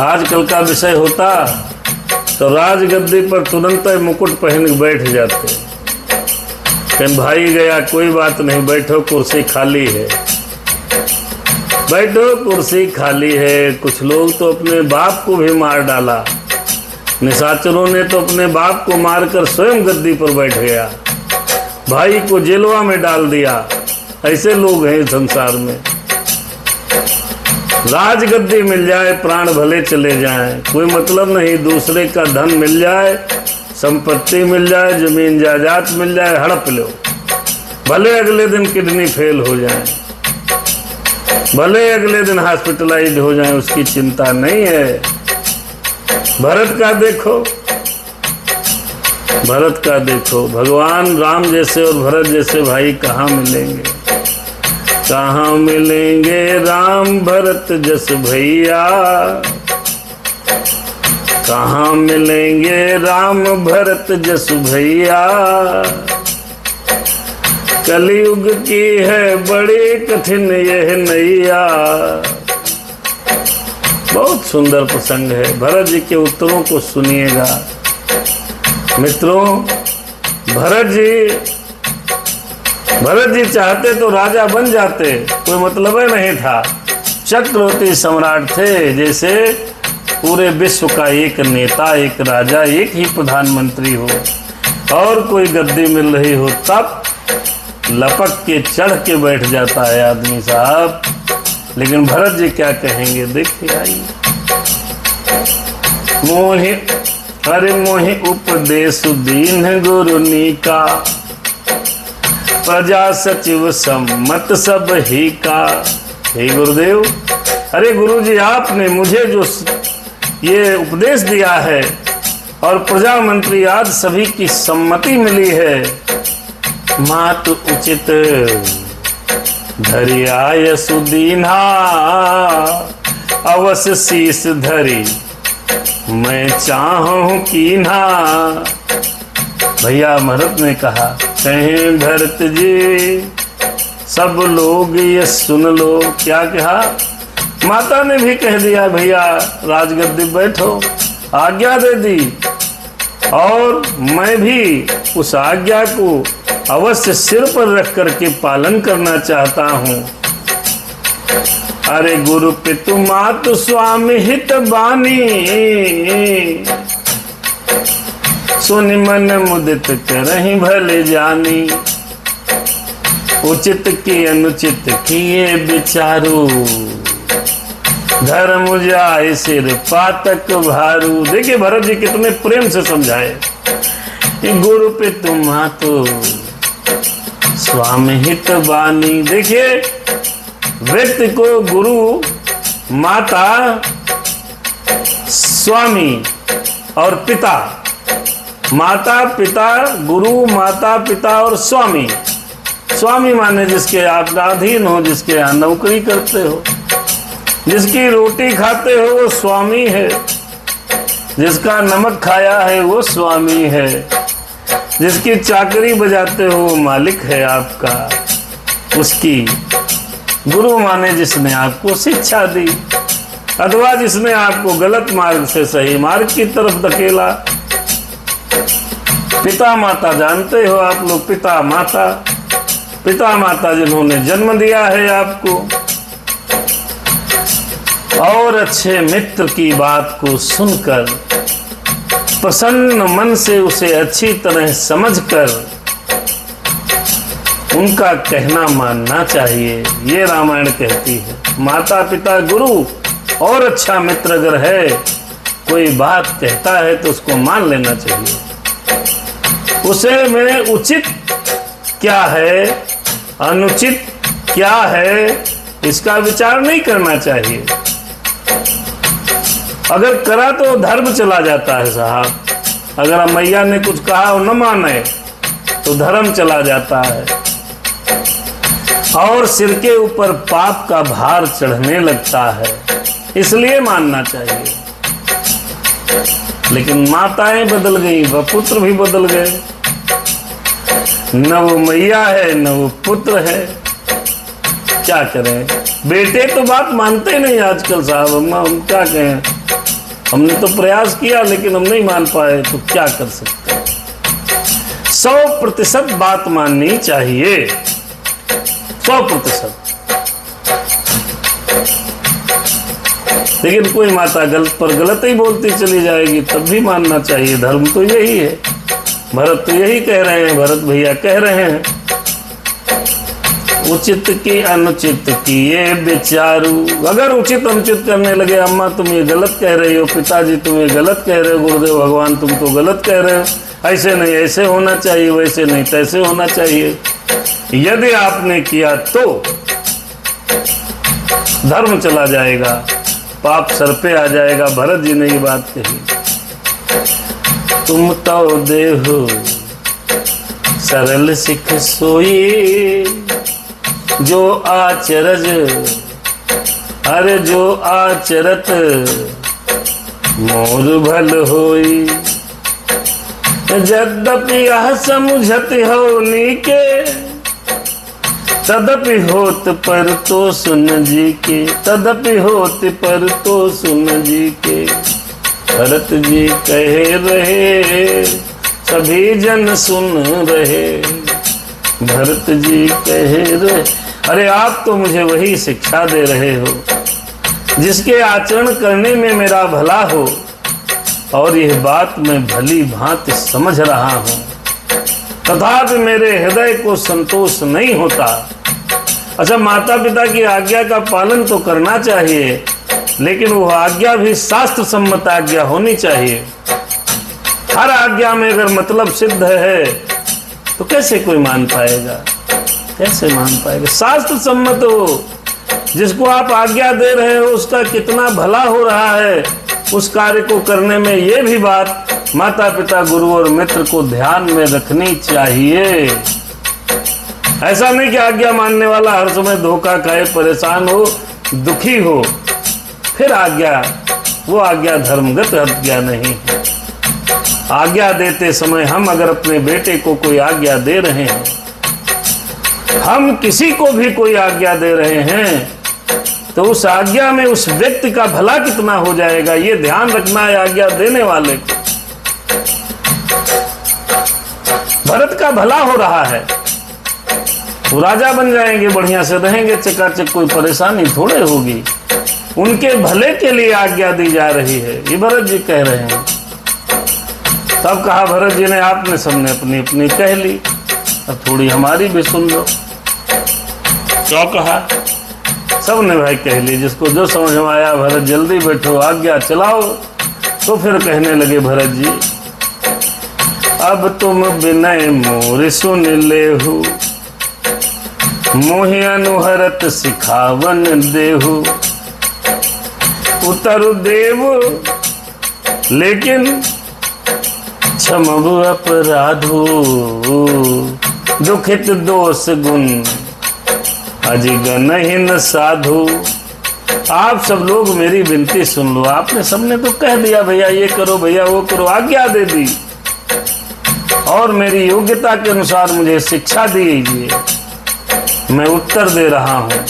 आजकल का विषय होता तो राजगद्दी पर तुरंत मुकुट पहन के बैठ जाते। कहीं भाई गया, कोई बात नहीं, बैठो कुर्सी खाली है, बैठो कुर्सी खाली है। कुछ लोग तो अपने बाप को भी मार डाला। निशाचरों ने तो अपने बाप को मारकर स्वयं गद्दी पर बैठ गया, भाई को जेलवा में डाल दिया। ऐसे लोग हैं संसार में। राजगद्दी मिल जाए प्राण भले चले जाएं, कोई मतलब नहीं। दूसरे का धन मिल जाए, संपत्ति मिल जाए, जमीन जायदाद मिल जाए, हड़प लो, भले अगले दिन किडनी फेल हो जाए, भले अगले दिन हॉस्पिटलाइज्ड हो जाए, उसकी चिंता नहीं है। भरत का देखो, भरत का देखो। भगवान राम जैसे और भरत जैसे भाई कहाँ मिलेंगे, कहाँ मिलेंगे राम भरत जस भैया, कहाँ मिलेंगे राम भरत जस भैया। कलयुग की है बड़ी कठिन यह नैया। बहुत सुंदर प्रसंग है। भरत जी के उत्तरों को सुनिएगा मित्रों। भरत जी चाहते तो राजा बन जाते, कोई मतलब ही नहीं था। चक्रवर्ती सम्राट थे, जैसे पूरे विश्व का एक नेता, एक राजा, एक ही प्रधानमंत्री हो और कोई गद्दी मिल रही हो, तब लपक के चढ़ के बैठ जाता है आदमी साहब। लेकिन भरत जी क्या कहेंगे, देखिए आइए। मोहि उपदेश दीन गुरु नीका, प्रजा सचिव सम्मत सब ही का। हे गुरुदेव, अरे गुरु जी आपने मुझे जो ये उपदेश दिया है और प्रजा मंत्री आज सभी की सम्मति मिली है, मात उचित धरि आय सुदीना, अवश्य शीस धरी मैं चाहूं कीन्हा। भैया भरत ने कहा, कहें भरत जी सब लोग ये सुन लो। क्या कहा, माता ने भी कह दिया भैया राजगद्दी बैठो, आज्ञा दे दी, और मैं भी उस आज्ञा को अवश्य सिर पर रख करके पालन करना चाहता हूँ। अरे गुरु पितु मातु स्वामी हित बानी, सुनि मन मुदित करहि भले जानी। उचित की अनुचित किए विचारू, धर्म जाय सिर पातक भारू। देखिए भरत जी कितने प्रेम से समझाए, गुरु पितु मातु स्वामी हित बानी। देखिए व्यक्ति को गुरु, माता, स्वामी और पिता, माता पिता, गुरु, माता पिता और स्वामी। स्वामी माने जिसके आप अधीन हो, जिसके यहाँ नौकरी करते हो, जिसकी रोटी खाते हो वो स्वामी है, जिसका नमक खाया है वो स्वामी है, जिसकी चाकरी बजाते हो वो मालिक है आपका, उसकी। गुरु माने जिसने आपको शिक्षा दी, अथवा जिसने आपको गलत मार्ग से सही मार्ग की तरफ धकेला। पिता माता जानते हो आप लोग, पिता माता, पिता माता जिन्होंने जन्म दिया है आपको। और अच्छे मित्र की बात को सुनकर प्रसन्न मन से उसे अच्छी तरह समझकर उनका कहना मानना चाहिए, ये रामायण कहती है। माता पिता गुरु और अच्छा मित्र अगर है, कोई बात कहता है तो उसको मान लेना चाहिए। उसे में उचित क्या है, अनुचित क्या है, इसका विचार नहीं करना चाहिए। अगर करा तो धर्म चला जाता है साहब। अगर मैया ने कुछ कहा और न माने तो धर्म चला जाता है और सिर के ऊपर पाप का भार चढ़ने लगता है, इसलिए मानना चाहिए। लेकिन माताएं बदल गई, वह पुत्र भी बदल गए, न वो मैया है न वो पुत्र है। क्या करें, बेटे तो बात मानते नहीं आजकल साहब। हम क्या कहें, हमने तो प्रयास किया लेकिन हम नहीं मान पाए, तो क्या कर सकते। 100% बात माननी चाहिए, 100%। लेकिन कोई माता गलत पर गलत ही बोलती चली जाएगी, तब भी मानना चाहिए। धर्म तो यही है, भरत तो यही कह रहे हैं, भरत भैया कह रहे हैं। उचित की अनुचित की ये विचारू। अगर उचित अनुचित करने लगे, अम्मा तुम ये गलत कह रही हो, पिताजी तुम ये गलत कह रहे हो, गुरुदेव भगवान तुम तो गलत कह रहे हो, ऐसे नहीं ऐसे होना चाहिए, वैसे नहीं तैसे होना चाहिए, यदि आपने किया तो धर्म चला जाएगा, पाप सर पे आ जाएगा। भरत जी ने ये बात कही। तुम तो देहो सरल सिख सोई, जो आचरज अरे जो आचरत मोर भल होई। यद्यपि यह समझत हो नीके, तदपि होत पर तो सुन जी के, तदपि होत पर तो सुन जी के। भरत जी कहे रहे, सभी जन सुन रहे। भरत जी कहे रहे, अरे आप तो मुझे वही शिक्षा दे रहे हो जिसके आचरण करने में मेरा भला हो, और यह बात मैं भली भांति समझ रहा हूँ, तथापि मेरे हृदय को संतोष नहीं होता। अच्छा, माता पिता की आज्ञा का पालन तो करना चाहिए, लेकिन वो आज्ञा भी शास्त्र सम्मत आज्ञा होनी चाहिए। हर आज्ञा में अगर मतलब सिद्ध है तो कैसे कोई मान पाएगा, कैसे मान पाएगा। शास्त्र सम्मत हो, जिसको आप आज्ञा दे रहे हो उसका कितना भला हो रहा है, उस कार्य को करने में ये भी बात माता पिता गुरु और मित्र को ध्यान में रखनी चाहिए। ऐसा नहीं कि आज्ञा मानने वाला हर समय धोखा खाए, परेशान हो, दुखी हो, फिर आज्ञा, वो आज्ञा धर्मगत आज्ञा नहीं है। आज्ञा देते समय हम अगर अपने बेटे को कोई आज्ञा दे रहे हैं, हम किसी को भी कोई आज्ञा दे रहे हैं, तो उस आज्ञा में उस व्यक्ति का भला कितना हो जाएगा, ये ध्यान रखना है आज्ञा देने वाले को। भरत का भला हो रहा है, वो राजा बन जाएंगे, बढ़िया से रहेंगे, चकाचक, कोई परेशानी थोड़े होगी। उनके भले के लिए आज्ञा दी जा रही है, ये भरत जी कह रहे हैं। तब कहा भरत जी ने, आपने सबने अपनी अपनी कह ली, अब थोड़ी हमारी भी सुन लो। क्या कहा? सबने भाई कह ली, जिसको जो समझ में आया। भरत जल्दी बैठो, आज्ञा चलाओ। तो फिर कहने लगे भरत जी, अब तुम विनय मोर सुन लेहु, मोहि अनुहरत सिखावन देहु। उतर देव लेकिन क्षमबु अपराधो, दुखित दोष गुण अजिगनहीन साधु। आप सब लोग मेरी विनती सुन लो। आपने सबने तो कह दिया भैया ये करो, भैया वो करो, आज्ञा दे दी, और मेरी योग्यता के अनुसार मुझे शिक्षा दीजिए। मैं उत्तर दे रहा हूँ,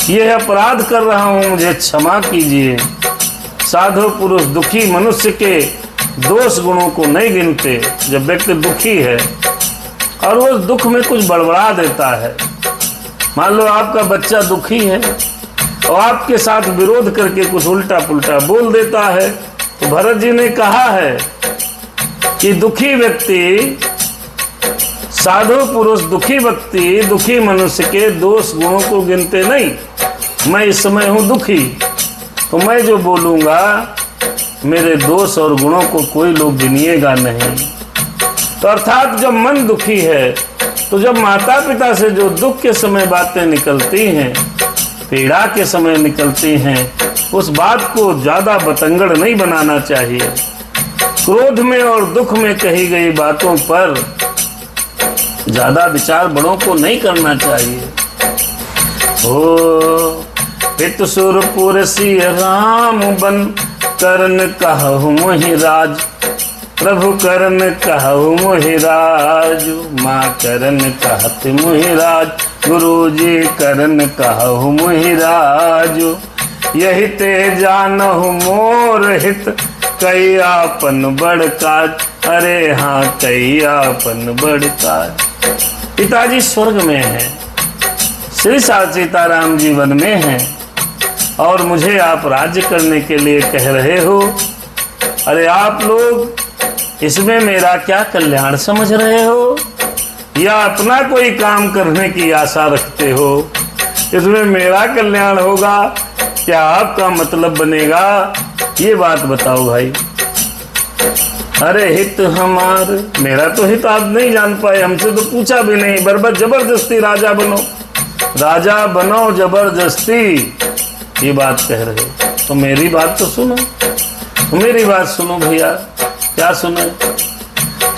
यह अपराध कर रहा हूँ, मुझे क्षमा कीजिए। साधु पुरुष दुखी मनुष्य के दोष गुणों को नहीं गिनते। जब व्यक्ति दुखी है और वो दुख में कुछ बड़बड़ा देता है, मान लो आपका बच्चा दुखी है और आपके साथ विरोध करके कुछ उल्टा पुल्टा बोल देता है, तो भरत जी ने कहा है कि दुखी व्यक्ति, साधु पुरुष दुखी व्यक्ति, दुखी मनुष्य के दोष गुणों को गिनते नहीं। मैं इस समय हूं दुखी, तो मैं जो बोलूंगा मेरे दोष और गुणों को कोई लोग गिनिएगा नहीं। तो अर्थात जब मन दुखी है, तो जब माता पिता से जो दुख के समय बातें निकलती हैं, पीड़ा के समय निकलती हैं, उस बात को ज्यादा बतंगड़ नहीं बनाना चाहिए। क्रोध में और दुख में कही गई बातों पर ज्यादा विचार बड़ों को नहीं करना चाहिए। ओ पित सुरपुर सिय राम बन, करन कहु मोहि राज। प्रभु करन कहु मोहि राज, माँ करन कहत मोहि राज। गुरु जी करन कहु मोहि राज, यही ते जानहु मोर हित। कई आपन बड़ काज, अरे हाँ कई आपन बड़ काज। पिताजी स्वर्ग में हैं, श्री सीताराम जी वन में हैं, और मुझे आप राज्य करने के लिए कह रहे हो। अरे आप लोग इसमें मेरा क्या कल्याण समझ रहे हो, या अपना कोई काम करने की आशा रखते हो? इसमें मेरा कल्याण होगा, क्या आपका मतलब बनेगा? ये बात बताओ भाई। अरे हित हमार, मेरा तो हित आप नहीं जान पाए, हमसे तो पूछा भी नहीं। बरबर जबरदस्ती राजा बनो, राजा बनो जबरदस्ती, ये बात कह रहे हो। तो मेरी बात तो सुनो, मेरी बात सुनो भैया। क्या सुने?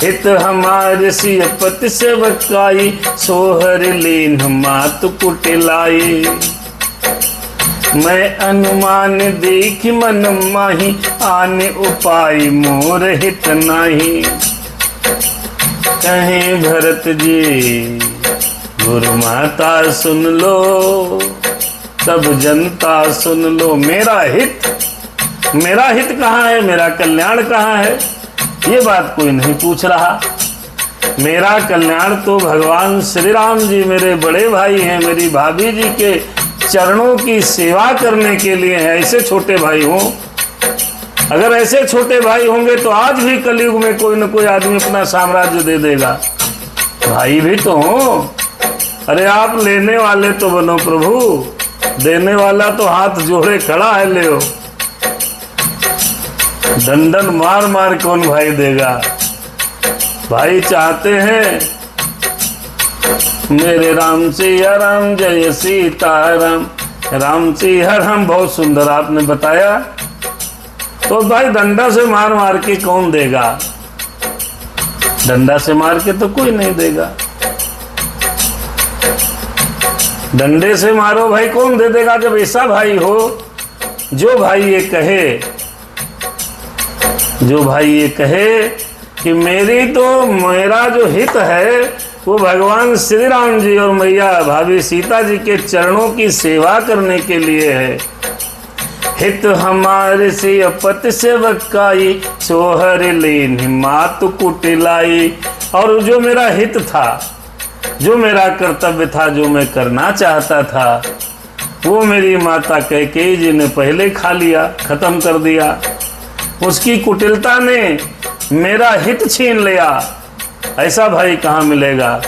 हित हमारे सिय पति सेवकाई, सोहर लीन मात कुटिलाई। मैं अनुमान देख मन माही, आने उपाय मोर हित नाही। कहें भरत जी गुरु माता सुन लो, सब जनता सुन लो। मेरा हित कहाँ है, मेरा कल्याण कहाँ है, ये बात कोई नहीं पूछ रहा। मेरा कल्याण तो भगवान श्री राम जी मेरे बड़े भाई हैं, मेरी भाभी जी के चरणों की सेवा करने के लिए है। ऐसे छोटे भाई हों, अगर ऐसे छोटे भाई होंगे तो आज भी कलयुग में कोई न कोई आदमी अपना साम्राज्य दे देगा। भाई भी तो हो। अरे आप लेने वाले तो बनो प्रभु, देने वाला तो हाथ जोड़े खड़ा है। ले हो, दंडन मार मार कौन भाई देगा? भाई चाहते हैं मेरे राम सिया राम जय सीताराम, राम सिया राम। बहुत सुंदर आपने बताया। तो भाई डंडा से मार मार के कौन देगा? डंडा से मार के तो कोई नहीं देगा। डंडे से मारो भाई, कौन दे देगा? जब ऐसा भाई हो, जो भाई ये कहे कि मेरा जो हित है वो भगवान श्री राम जी और मैया भाभी सीता जी के चरणों की सेवा करने के लिए है। हित हमारे से पति सेवकाई, सोहर लीन मात कुटिलाई। और जो मेरा हित था, जो मेरा कर्तव्य था, जो मैं करना चाहता था, वो मेरी माता कैकेयी जी ने पहले खा लिया, खत्म कर दिया। उसकी कुटिलता ने मेरा हित छीन लिया। ऐसा भाई कहाँ मिलेगा।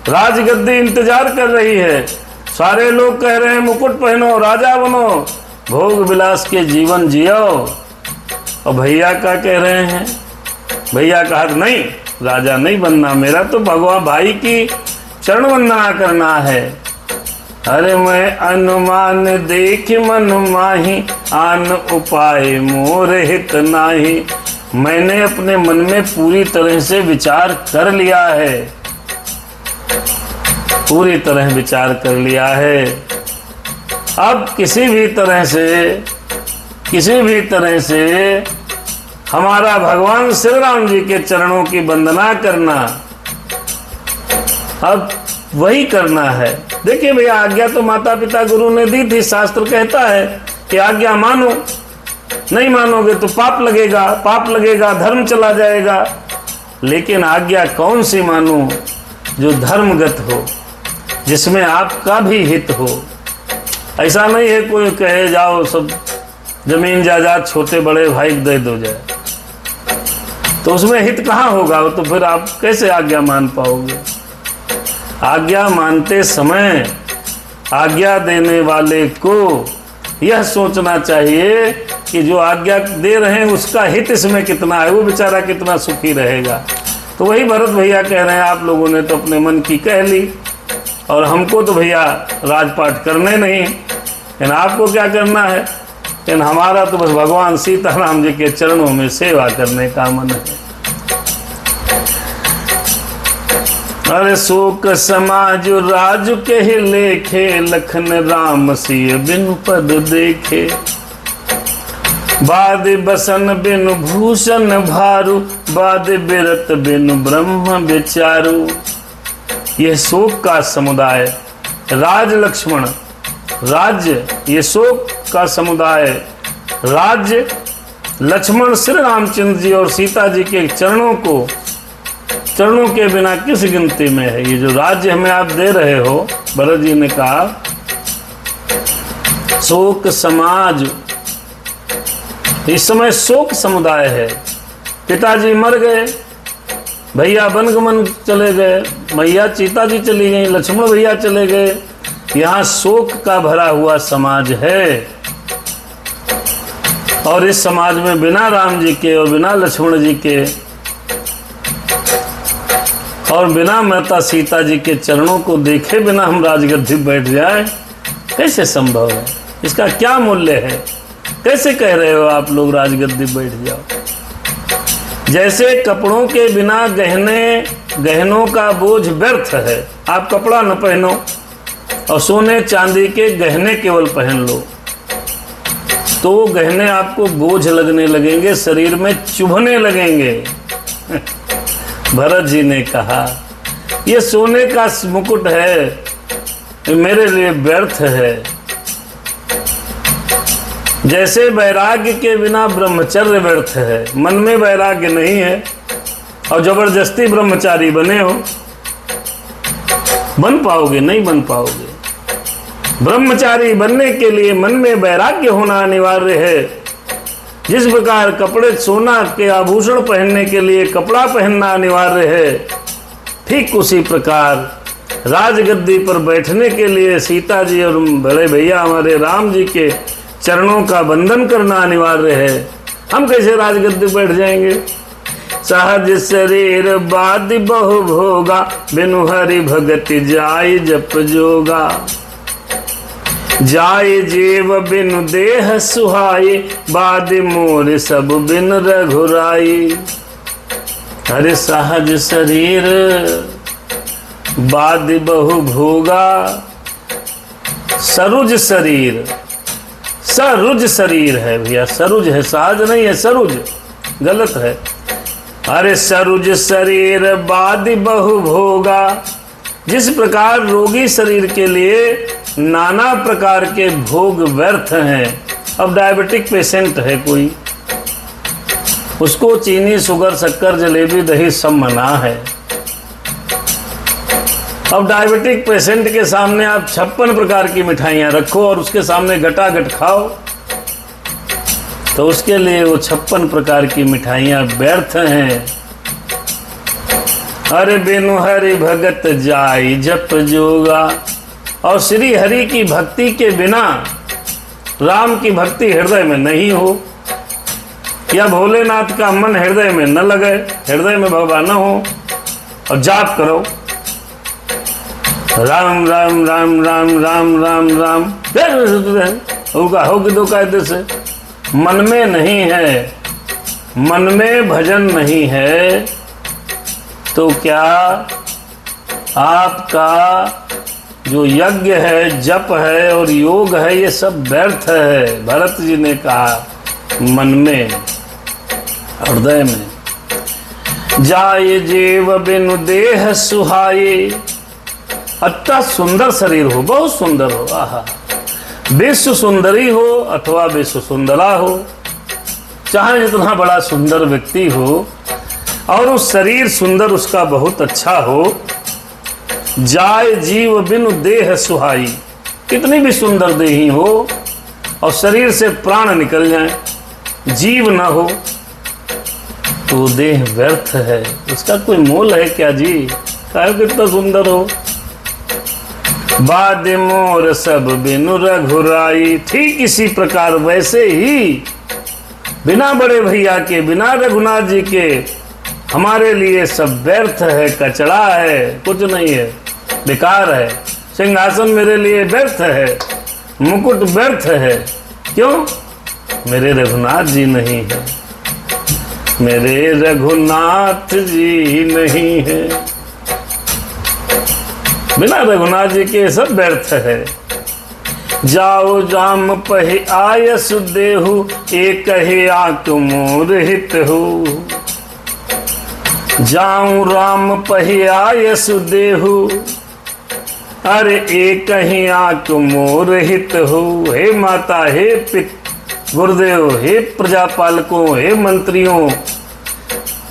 राजगद्दी इंतजार कर रही है, सारे लोग कह रहे हैं मुकुट पहनो, राजा बनो, भोग विलास के जीवन जियो। और भैया क्या कह रहे हैं, भैया कहा नहीं, राजा नहीं बनना, मेरा तो भगवान भाई की चरण वंदना करना है। अरे मैं अनुमान देख मन माही, आन उपाय मोर हित नाही। मैंने अपने मन में पूरी तरह से विचार कर लिया है, पूरी तरह विचार कर लिया है। अब किसी भी तरह से हमारा भगवान श्री राम जी के चरणों की वंदना करना, अब वही करना है। देखिए भैया, आज्ञा तो माता पिता गुरु ने दी थी। शास्त्र कहता है कि आज्ञा मानो, नहीं मानोगे तो पाप लगेगा, धर्म चला जाएगा। लेकिन आज्ञा कौन सी मानो, जो धर्मगत हो, जिसमें आपका भी हित हो। ऐसा नहीं है कोई कहे जाओ सब जमीन जायदाद छोटे बड़े भाई दे दो जाए, तो उसमें हित कहाँ होगा। तो फिर आप कैसे आज्ञा मान पाओगे। आज्ञा मानते समय आज्ञा देने वाले को यह सोचना चाहिए कि जो आज्ञा दे रहे हैं उसका हित इसमें कितना है, वो बेचारा कितना सुखी रहेगा। तो वही भरत भैया कह रहे हैं, आप लोगों ने तो अपने मन की कह ली और हमको तो भैया राजपाट करने नहीं, लेकिन आपको क्या करना है। लेकिन हमारा तो बस भगवान सीताराम जी के चरणों में सेवा करने का मन है। अरे शोक समाज राज के लेखे, लखन राम सिय बिनु पद देखे। बाद बसन बिनु भूषण भारू, बाद बिरत बिनु ब्रह्म विचारू। यह शोक का समुदाय, राज लक्ष्मण राज्य, ये शोक का समुदाय राज्य लक्ष्मण श्री रामचंद्र जी और सीता जी के चरणों के बिना किस गिनती में है। ये जो राज्य हमें आप दे रहे हो, भरत जी ने कहा शोक समाज, इस समय शोक समुदाय है। पिताजी मर गए, भैया वनगमन चले गए, मैया सीता जी चली गई, लक्ष्मण भैया चले गए। यहाँ शोक का भरा हुआ समाज है और इस समाज में बिना राम जी के और बिना लक्ष्मण जी के और बिना माता सीता जी के चरणों को देखे बिना हम राजगद्दी बैठ जाए, कैसे संभव है। इसका क्या मूल्य है। कैसे कह रहे हो आप लोग राजगद्दी बैठ जाओ। जैसे कपड़ों के बिना गहनों का बोझ व्यर्थ है। आप कपड़ा न पहनो और सोने चांदी के गहने केवल पहन लो, तो वो गहने आपको बोझ लगने लगेंगे, शरीर में चुभने लगेंगे। भरत जी ने कहा ये सोने का मुकुट है, ये मेरे लिए व्यर्थ है। जैसे वैराग्य के बिना ब्रह्मचर्य व्यर्थ है। मन में वैराग्य नहीं है और जबरदस्ती ब्रह्मचारी बने हो, बन पाओगे? नहीं बन पाओगे। ब्रह्मचारी बनने के लिए मन में वैराग्य होना अनिवार्य है। जिस प्रकार कपड़े सोना के आभूषण पहनने के लिए कपड़ा पहनना अनिवार्य है, ठीक उसी प्रकार राजगद्दी पर बैठने के लिए सीता जी और बड़े भैया हमारे राम जी के चरणों का वंदन करना अनिवार्य है। हम कैसे राजगद्दी बैठ जाएंगे। सहज शरीर बाद बहु भोगा, बिनु हरि भगति जाय जप जोगा। जाय जीव बिनु देह सुहाई, बाद मोर सब बिन रघुराई। अरे सहज शरीर बाद बहु भोगा, सरुज शरीर, सरुज शरीर है भैया, सरुज है, सहज नहीं है, सरुज गलत है। अरे सरुज शरीर बाद बहु भोगा। जिस प्रकार रोगी शरीर के लिए नाना प्रकार के भोग व्यर्थ हैं। अब डायबिटिक पेशेंट है कोई, उसको चीनी शुगर शक्कर जलेबी दही सब मना है। अब डायबिटिक पेशेंट के सामने आप 56 प्रकार की मिठाइयां रखो और उसके सामने गटागट खाओ, तो उसके लिए वो 56 प्रकार की मिठाइयां व्यर्थ हैं। अरे बिनु हरि भगत जाई जप जोगा, और श्री हरि की भक्ति के बिना राम की भक्ति हृदय में नहीं हो, या भोलेनाथ का मन हृदय में न लगे, हृदय में भगवान न हो, और जाप करो राम राम राम राम राम राम राम, होगा होगी दो कायदे से। मन में नहीं है, मन में भजन नहीं है, तो क्या आपका जो यज्ञ है, जप है और योग है, ये सब व्यर्थ है। भरत जी ने कहा मन में, हृदय में। जाए जीव बिनु देह सुहाए, अत्यंत सुंदर शरीर हो, बहुत सुंदर हो, आहा, विश्व सुंदरी हो अथवा विश्व सुंदरा हो, चाहे जितना बड़ा सुंदर व्यक्ति हो, और उस शरीर सुंदर उसका बहुत अच्छा हो। जाए जीव बिनु देह सुहाई, कितनी भी सुंदर देही हो और शरीर से प्राण निकल जाए, जीव ना हो, तो देह व्यर्थ है, उसका कोई मोल है क्या जी? चाहे कितना सुंदर हो। बाद मोर सब बिनु रघुराई, ठीक इसी प्रकार वैसे ही बिना बड़े भैया के, बिना रघुनाथ जी के हमारे लिए सब व्यर्थ है, कचड़ा है, कुछ नहीं है, बेकार है। सिंहासन मेरे लिए व्यर्थ है, मुकुट व्यर्थ है, क्यों? मेरे रघुनाथ जी नहीं है, मेरे रघुनाथ जी नहीं है, बिना रघुनाथ जी के सब व्यर्थ है। जाओ जाम पहि आयस देहु, एक ही आक मोर हित हो। जाऊं राम पहि आयस देहु, अरे एक ही आक मोर हित हो। हे माता, हे पिता गुरुदेव, हे प्रजापालकों, हे मंत्रियों,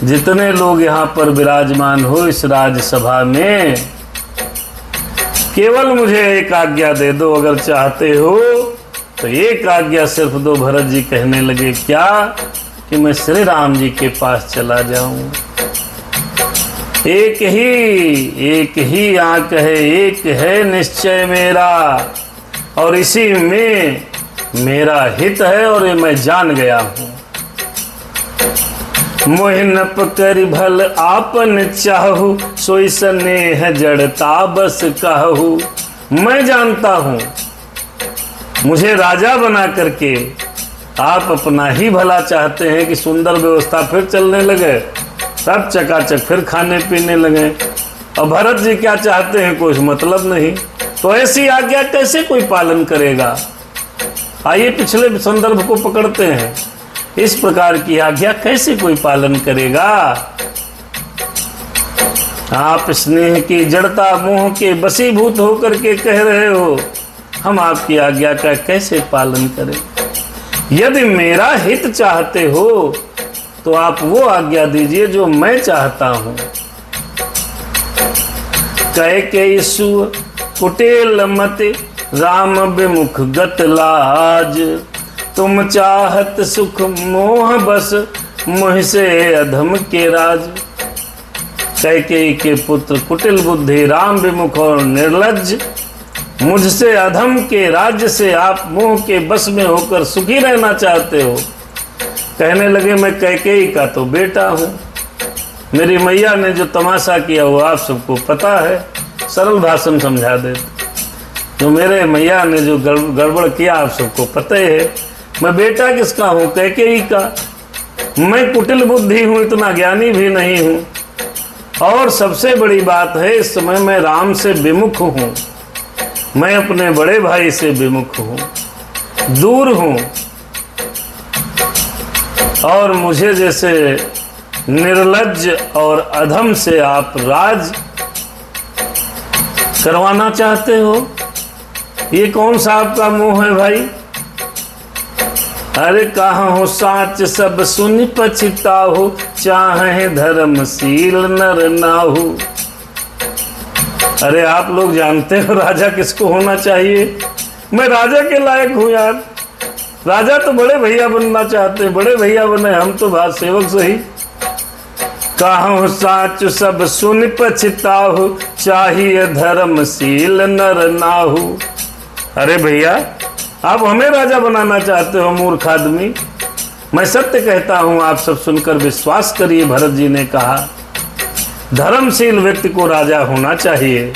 जितने लोग यहाँ पर विराजमान हो इस राज्यसभा में, केवल मुझे एक आज्ञा दे दो, अगर चाहते हो तो एक आज्ञा सिर्फ दो। भरत जी कहने लगे, क्या? कि मैं श्री राम जी के पास चला जाऊं। एक ही आंख है, एक है निश्चय मेरा, और इसी में मेरा हित है, और ये मैं जान गया हूं। मोहिन पकड़ भल आपन चाहू, सोई स्नेह जड़ता बस कहू। मैं जानता हूं मुझे राजा बना करके आप अपना ही भला चाहते हैं कि सुंदर व्यवस्था फिर चलने लगे, सब चकाचक फिर खाने पीने लगे, और भरत जी क्या चाहते हैं कुछ मतलब नहीं। तो ऐसी आज्ञा कैसे कोई पालन करेगा? आइए पिछले संदर्भ को पकड़ते हैं। इस प्रकार की आज्ञा कैसे कोई पालन करेगा? आप स्नेह की जड़ता मोह के बसीभूत होकर के कह रहे हो, हम आपकी आज्ञा का कैसे पालन करें? यदि मेरा हित चाहते हो तो आप वो आज्ञा दीजिए जो मैं चाहता हूं। कह के यीशु कुटेल मत, राम विमुख गत लाज। तुम चाहत सुख मोह बस, मोह से अधम के राज। कैकेयी के पुत्र कुटिल बुद्धि, राम विमुख और निर्लज्ज, मुझसे अधम के राज्य से आप मोह के बस में होकर सुखी रहना चाहते हो। कहने लगे, मैं कैकेयी का तो बेटा हूं, मेरी मैया ने जो तमाशा किया वो आप सबको पता है। सरल भाषण समझा देते, जो मेरे मैया ने जो गड़बड़ किया आप सबको पता है। मैं बेटा किसका हूं? कैकेयी का। मैं कुटिल बुद्धि हूं, इतना ज्ञानी भी नहीं हूं। और सबसे बड़ी बात है, इस समय मैं राम से विमुख हूं, मैं अपने बड़े भाई से विमुख हूं, दूर हूं। और मुझे जैसे निर्लज्ज और अधम से आप राज करवाना चाहते हो, ये कौन सा आपका मोह है भाई? अरे कहाँ हो साच सब सुन पछताहु, चाहे धर्मशील नर नाहु। अरे आप लोग जानते हो राजा किसको होना चाहिए? मैं राजा के लायक हूँ यार। राजा तो बड़े भैया बनना चाहते हैं, बड़े भैया बने, हम तो भात सेवक सही। कहूँ साच सब सुन पछताहु, चाहिए धर्मशील नर नाहु। अरे भैया आप हमें राजा बनाना चाहते हो मूर्ख आदमी? मैं सत्य कहता हूं, आप सब सुनकर विश्वास करिए। भरत जी ने कहा धर्मशील व्यक्ति को राजा होना चाहिए।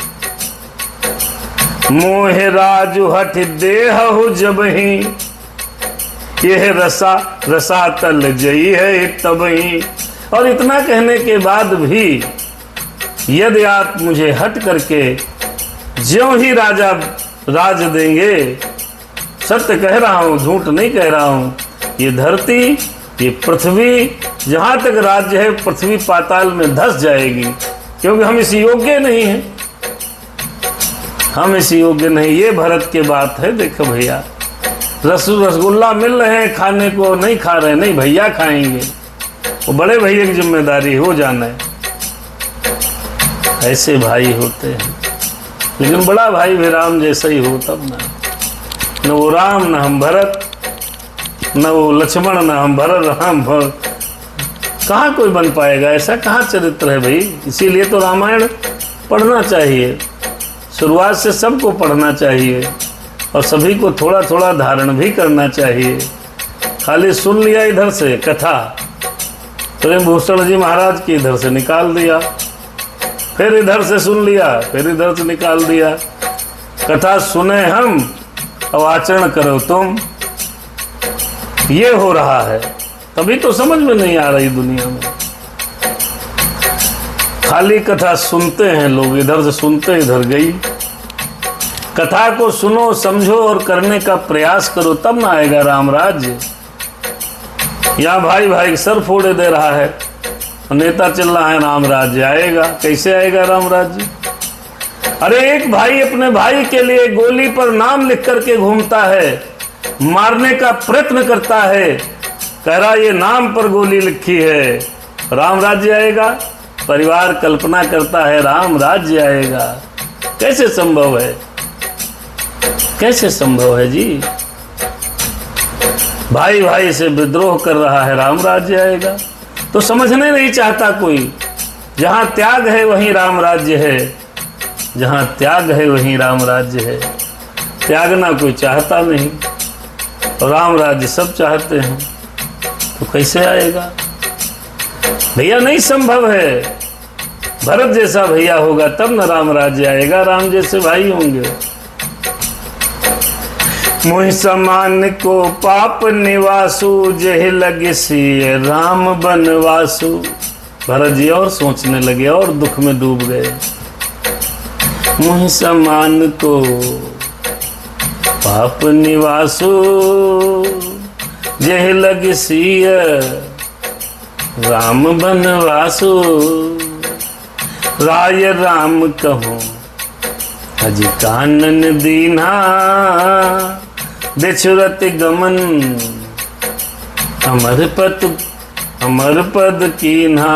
मोह राजु हठ देहु जब ही, यह रसा तल जई है तब ही। और इतना कहने के बाद भी यदि आप मुझे हट करके ज्यों ही राजा राज देंगे, सत्य कह रहा हूं, झूठ नहीं कह रहा हूं, ये धरती, ये पृथ्वी, जहां तक राज्य है पृथ्वी पाताल में धस जाएगी, क्योंकि हम इस योग्य नहीं हैं, हम इस योग्य नहीं। ये भरत की बात है। देखो भैया रसगुल्ला मिल रहे हैं खाने को, नहीं खा रहे, नहीं भैया खाएंगे, वो बड़े भैया की जिम्मेदारी हो जाना है। ऐसे भाई होते हैं, लेकिन बड़ा भाई भी राम जैसा ही हो तब ना। न वो राम न हम भरत, न वो लक्ष्मण न हम भरत राम भरत, कहाँ कोई बन पाएगा? ऐसा कहाँ चरित्र है भाई? इसीलिए तो रामायण पढ़ना चाहिए, शुरुआत से सबको पढ़ना चाहिए और सभी को थोड़ा थोड़ा धारण भी करना चाहिए। खाली सुन लिया इधर से कथा, प्रेम भूषण जी महाराज की इधर से निकाल दिया, फिर इधर से सुन लिया, फिर इधर से निकाल दिया। कथा सुने हम और आचरण करो तुम, ये हो रहा है। तभी तो समझ में नहीं आ रही दुनिया में। खाली कथा सुनते हैं लोग, इधर से सुनते इधर गई। कथा को सुनो, समझो और करने का प्रयास करो, तब ना आएगा राम राज्य। यहाँ भाई भाई सर फोड़े दे रहा है, नेता चल रहा है राम राज्य आएगा। कैसे आएगा राम राज्य? अरे एक भाई अपने भाई के लिए गोली पर नाम लिख करके घूमता है, मारने का प्रयत्न करता है, कह रहा ये नाम पर गोली लिखी है, राम राज्य आएगा। परिवार कल्पना करता है राम राज्य आएगा। कैसे संभव है? कैसे संभव है जी? भाई भाई से विद्रोह कर रहा है, राम राज्य आएगा। तो समझने नहीं चाहता कोई। जहां त्याग है वहीं राम राज्य है, जहां त्याग है वहीं राम राज्य है। त्यागना कोई चाहता नहीं, और राम राज्य सब चाहते हैं, तो कैसे आएगा भैया? नहीं संभव है। भरत जैसा भैया होगा तब न राम राज्य आएगा, राम जैसे भाई होंगे। मुहि समान को पाप निवासु, जह लगे सिय राम बनवासु। भरत जी और सोचने लगे और दुख में डूब गए। मुहि समान को पाप निवासु, जह लगे सिय राम बनवासु। राय राम कहो अज कानन दीना, बिछुरत गमन अमर पद कीन्हा,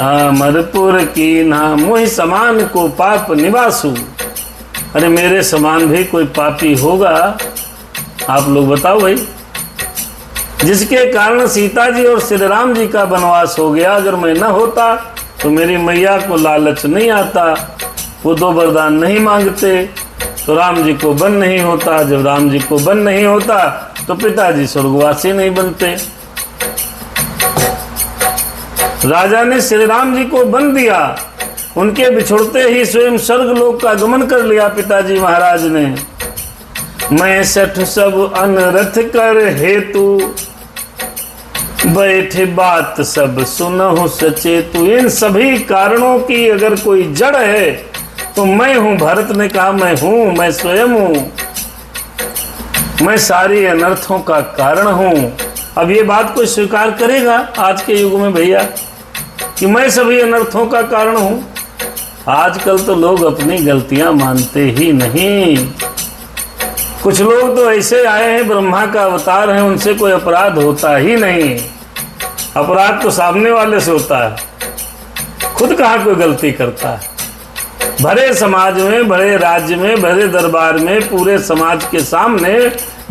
अमरपुर कीन्हा। मोहि समान को पाप निवासु। अरे मेरे समान भी कोई पापी होगा? आप लोग बताओ भाई, जिसके कारण सीता जी और श्री राम जी का वनवास हो गया। अगर मैं न होता तो मेरी मैया को लालच नहीं आता, वो दो वरदान नहीं मांगते, तो राम जी को वन नहीं होता। जब राम जी को वन नहीं होता तो पिताजी स्वर्गवासी नहीं बनते। राजा ने श्री राम जी को वन दिया, उनके बिछुड़ते ही स्वयं स्वर्ग लोक का गमन कर लिया पिताजी महाराज ने। मैं सठ सब अनरथ कर हेतु, बैठे बात सब सुनहु सचेतु। इन सभी कारणों की अगर कोई जड़ है तो मैं हूं। भरत ने कहा मैं हूं, मैं स्वयं हूं, मैं सारी अनर्थों का कारण हूं। अब ये बात कोई स्वीकार करेगा आज के युग में भैया कि मैं सभी अनर्थों का कारण हूं? आजकल तो लोग अपनी गलतियां मानते ही नहीं। कुछ लोग तो ऐसे आए हैं, ब्रह्मा का अवतार है, उनसे कोई अपराध होता ही नहीं। अपराध तो सामने वाले से होता है, खुद कहाँ कोई गलती करता है। भरे समाज में, भरे राज्य में, भरे दरबार में, पूरे समाज के सामने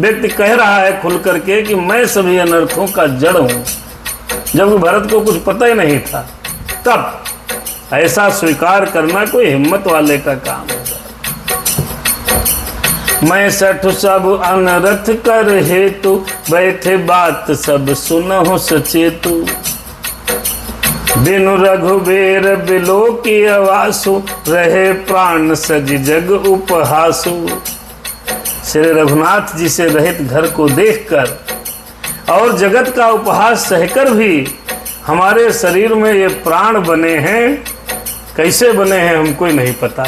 व्यक्ति कह रहा है खुल करके कि मैं सभी अनर्थों का जड़ हूं, जब भरत को कुछ पता ही नहीं था। तब ऐसा स्वीकार करना कोई हिम्मत वाले का काम है। मैं सठ सब अनरथ कर हेतु, बैठे बात सब सुनहु सचेतु। बिनु रघुबीर बिलो की आवासु, रहे प्राण सज जग उपहासु। श्री रघुनाथ जी से रहित घर को देखकर और जगत का उपहास सहकर भी हमारे शरीर में ये प्राण बने हैं। कैसे बने हैं हमको नहीं पता।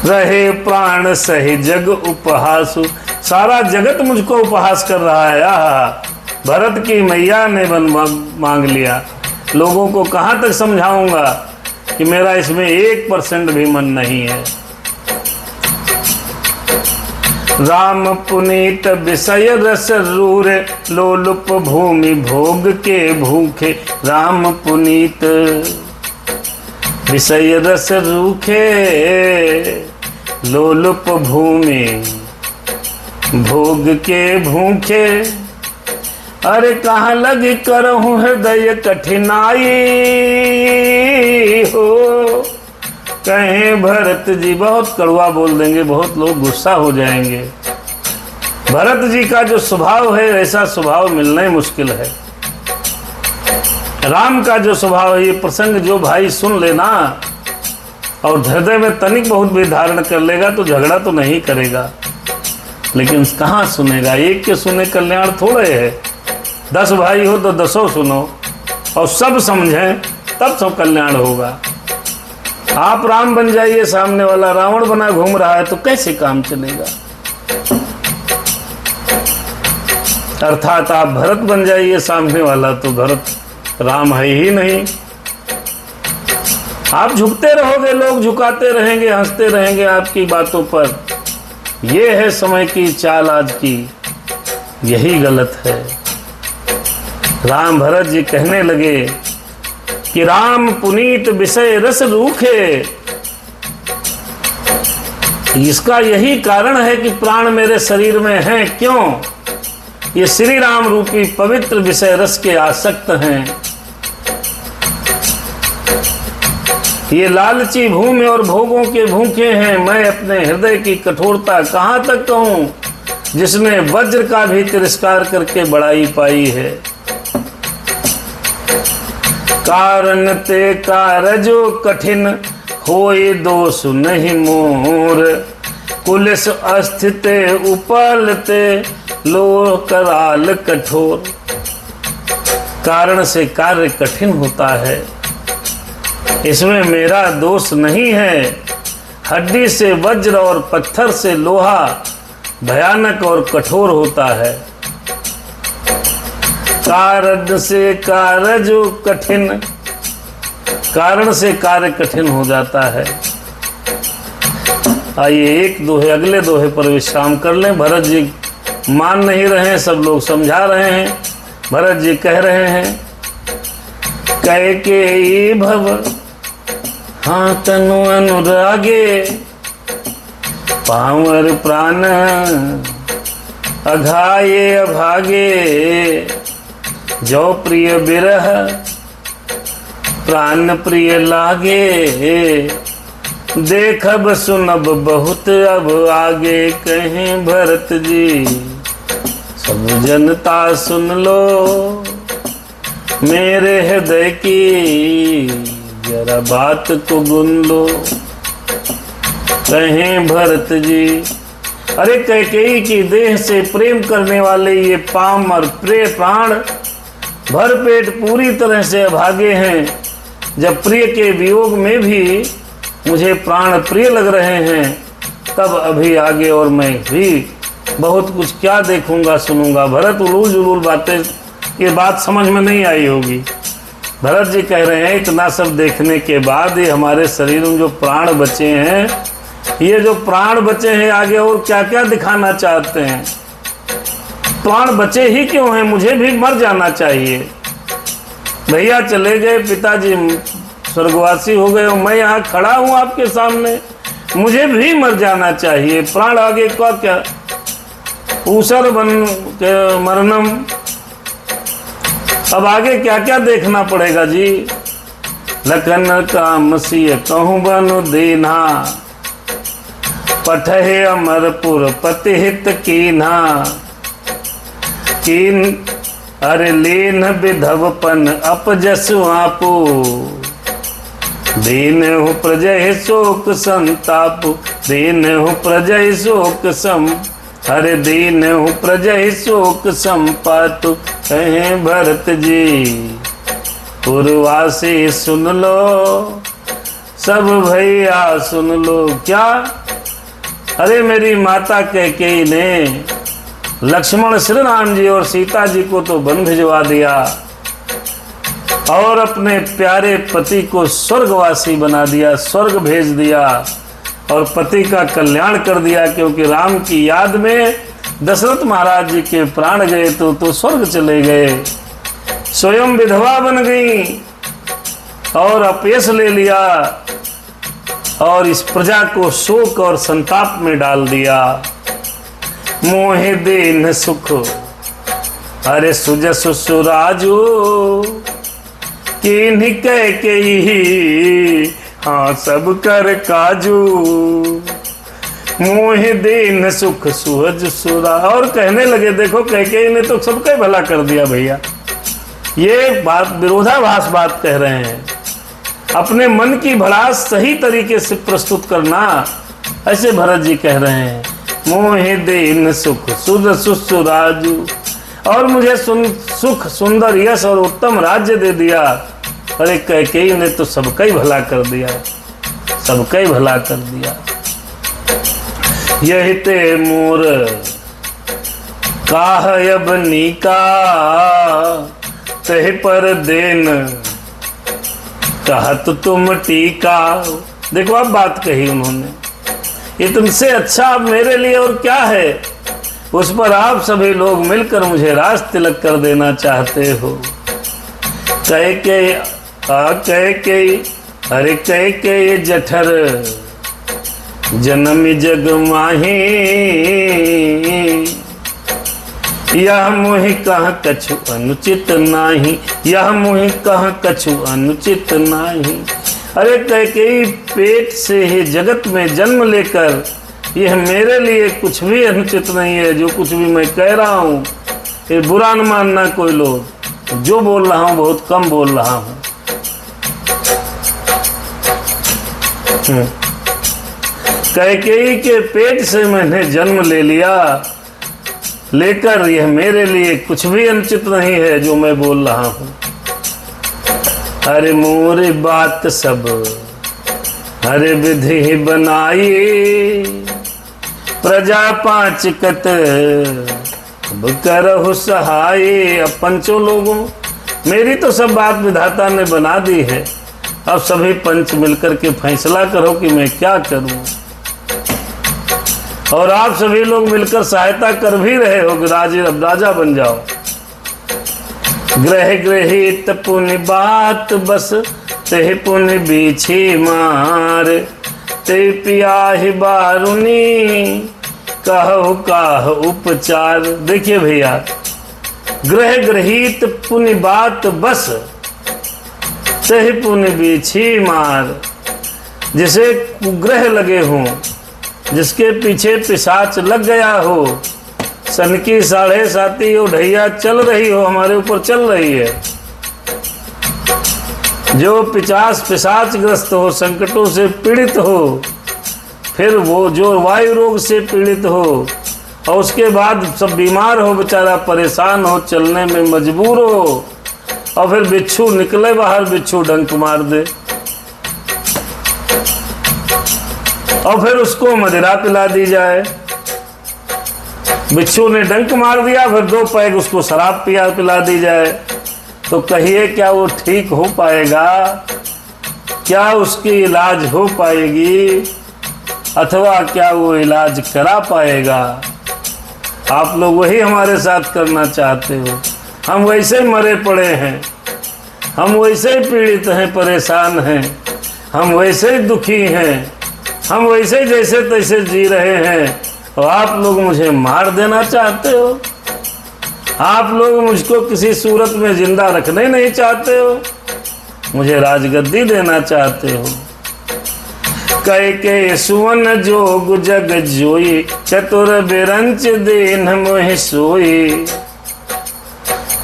रहे प्राण सही जग उपहासु, सारा जगत मुझको उपहास कर रहा है। भरत की मैया ने बन मांग लिया। लोगों को कहाँ तक समझाऊंगा कि मेरा इसमें 1% भी मन नहीं है। राम पुनीत विषय रस रूरे, लोलुप भूमि भोग के भूखे। राम पुनीत विषय रस रूखे, लोलुप भूमि भोग के भूखे। अरे कहाँ लगी करहूँ हृदय कठिनाई हो। कहें भरत जी, बहुत कड़वा बोल देंगे, बहुत लोग गुस्सा हो जाएंगे। भरत जी का जो स्वभाव है ऐसा स्वभाव मिलना ही मुश्किल है। राम का जो स्वभाव है, ये प्रसंग जो भाई सुन लेना और हृदय में तनिक बहुत भी धारण कर लेगा तो झगड़ा तो नहीं करेगा, लेकिन कहाँ सुनेगा। एक के सुने कल्याण थोड़े है। 10 भाई हो तो 10 सुनो और सब समझें, तब सब कल्याण होगा। आप राम बन जाइए, सामने वाला रावण बना घूम रहा है तो कैसे काम चलेगा। अर्थात आप भरत बन जाइए, सामने वाला तो भरत राम है ही नहीं। आप झुकते रहोगे, लोग झुकाते रहेंगे, हंसते रहेंगे आपकी बातों पर। यह है समय की चाल आज की, यही गलत है। राम भरत जी कहने लगे कि राम पुनीत विषय रस रूखे। इसका यही कारण है कि प्राण मेरे शरीर में हैं। क्यों? ये श्री राम रूपी पवित्र विषय रस के आसक्त हैं। ये लालची भूमि और भोगों के भूखे हैं। मैं अपने हृदय की कठोरता कहां तक कहूं, जिसने वज्र का भी तिरस्कार करके बड़ाई पाई है। कारण ते कारजो कठिन, होए दोष नहीं मोर। कुलिस अस्थित उपलते, लो कराल कठोर। कारण से कार्य कठिन होता है, इसमें मेरा दोष नहीं है। हड्डी से वज्र और पत्थर से लोहा भयानक और कठोर होता है। कारण से कार्य जो कठिन, कारण से कार्य कठिन हो जाता है। आइए एक दोहे, अगले दोहे पर विश्राम कर लें। भरत जी मान नहीं रहे हैं, सब लोग समझा रहे हैं। भरत जी कह रहे हैं, कैकेयी भव हाँ तनु अनुरागे, पावर प्राण अघाये अभागे। जो प्रिय बिरह प्राण प्रिय लागे, देखब सुनब बहुत अब आगे। कहें भरत जी सब जनता सुन लो, मेरे हृदय की जरा बात को गुन लो। कहें भरत जी, अरे कैकेयी की देह से प्रेम करने वाले ये पामर प्राण भर पेट पूरी तरह से अभागे हैं। जब प्रिय के वियोग में भी मुझे प्राण प्रिय लग रहे हैं, तब अभी आगे और मैं भी बहुत कुछ क्या देखूंगा सुनूंगा। भरत उलूल जुलूल बातें, ये बात समझ में नहीं आई होगी। भरत जी कह रहे हैं, इतना सब देखने के बाद ये हमारे शरीर में जो प्राण बचे हैं, ये जो प्राण बचे हैं आगे और क्या क्या दिखाना चाहते हैं। प्राण बचे ही क्यों हैं, मुझे भी मर जाना चाहिए। भैया चले गए, पिताजी स्वर्गवासी हो गए हो, मैं यहाँ खड़ा हूँ आपके सामने, मुझे भी मर जाना चाहिए, प्राण आगे का क्या, ऊसर बन के मरनम। अब आगे क्या क्या देखना पड़ेगा जी। लखन का मसीह कहूँ बनु दीना, पठहे अमरपुर पति हित कीन्हा, कीन अरे लीन विधवपन अपजसु आपू, दीन हूँ प्रजय शोक संताप, दीन हूँ प्रजय शोक सम, अरे दीन हूँ प्रजय शोक संपातु। कहें भरत जी पूर्वासी सुन लो, सब भैया सुन लो। क्या? अरे मेरी माता कैकेयी ने लक्ष्मण श्री राम जी और सीता जी को तो वन भिजवा दिया और अपने प्यारे पति को स्वर्गवासी बना दिया, स्वर्ग भेज दिया और पति का कल्याण कर दिया, क्योंकि राम की याद में दशरथ महाराज जी के प्राण गए तो स्वर्ग चले गए। स्वयं विधवा बन गई और अपयश ले लिया और इस प्रजा को शोक और संताप में डाल दिया। मोहे दीन सुख अरे सुजस सुराजू, किन्हीं कैकेयी हाँ सब कर काजू, मोहे दीन सुख सुहज सुरा। और कहने लगे देखो कैकेयी ने तो सबका भला कर दिया भैया। ये बात विरोधाभास बात कह रहे हैं। अपने मन की भड़ास सही तरीके से प्रस्तुत करना, ऐसे भरत जी कह रहे हैं। मोहे दीन सुख सुध सुराजू, और मुझे सुख सुंदर यश और उत्तम राज्य दे दिया। अरे कैकेयी ने तो सबका ही भला कर दिया, सबका ही भला कर दिया। यही ते मोर काह अब नीका, तह पर देन कहत तुम टीका। देखो अब बात कही उन्होंने, ये तुमसे अच्छा अब मेरे लिए और क्या है, उस पर आप सभी लोग मिलकर मुझे राज तिलक कर देना चाहते हो। कह के अरे कह के ये जठर जन्म जग माही, यह मोहि कह कछु अनुचित नाही, यह मोहि कह कछु अनुचित नाही। अरे कैकेयी पेट से ही जगत में जन्म लेकर यह मेरे लिए कुछ भी अनुचित नहीं है। जो कुछ भी मैं कह रहा हूँ ये बुरा न मानना कोई लोग, जो बोल रहा हूँ बहुत कम बोल रहा हूँ। कैकेयी के पेट से मैंने जन्म ले लिया, लेकर यह मेरे लिए कुछ भी अनुचित नहीं है जो मैं बोल रहा हूँ। अरे मोरी बात सब हरे विधि बनाई, प्रजा पांच कत अब करहु सहाय। अब पंचों लोगों मेरी तो सब बात विधाता ने बना दी है, अब सभी पंच मिलकर के फैसला करो कि मैं क्या करूं। और आप सभी लोग मिलकर सहायता कर भी रहे हो कि अब राजा बन जाओ। ग्रह ग्रहित पुण्य बात बस, ते पुण्य बीछी मार, ते पियाहि बारुनी कहो काह उपचार। देखिए भैया, ग्रह ग्रहित पुण्य बात बस, ते पुण्य बीछी मार। जिसे कुग्रह लगे हों, जिसके पीछे पिशाच लग गया हो, सन की 7.5 ओढ़ैया चल रही हो, हमारे ऊपर चल रही है, जो पिशाच ग्रस्त हो, संकटों से पीड़ित हो, फिर वो जो वायु रोग से पीड़ित हो और उसके बाद सब बीमार हो, बेचारा परेशान हो, चलने में मजबूर हो, और फिर बिच्छू निकले बाहर, बिच्छू डंक मार दे और फिर उसको मदिरा पिला दी जाए। बिच्छू ने डंक मार दिया, फिर 2 पैग उसको शराब पिला दी जाए, तो कहिए क्या वो ठीक हो पाएगा? क्या उसकी इलाज हो पाएगी? अथवा क्या वो इलाज करा पाएगा? आप लोग वही हमारे साथ करना चाहते हो। हम वैसे मरे पड़े हैं, हम वैसे ही पीड़ित हैं, परेशान हैं, हम वैसे ही दुखी हैं, हम वैसे ही जैसे तैसे जी रहे हैं, और आप लोग मुझे मार देना चाहते हो। आप लोग मुझको किसी सूरत में जिंदा रखने नहीं चाहते हो, मुझे राजगद्दी देना चाहते हो। कह के सुवन जोग जग जोई, चतुर बिरंच दीन मोहि सोई।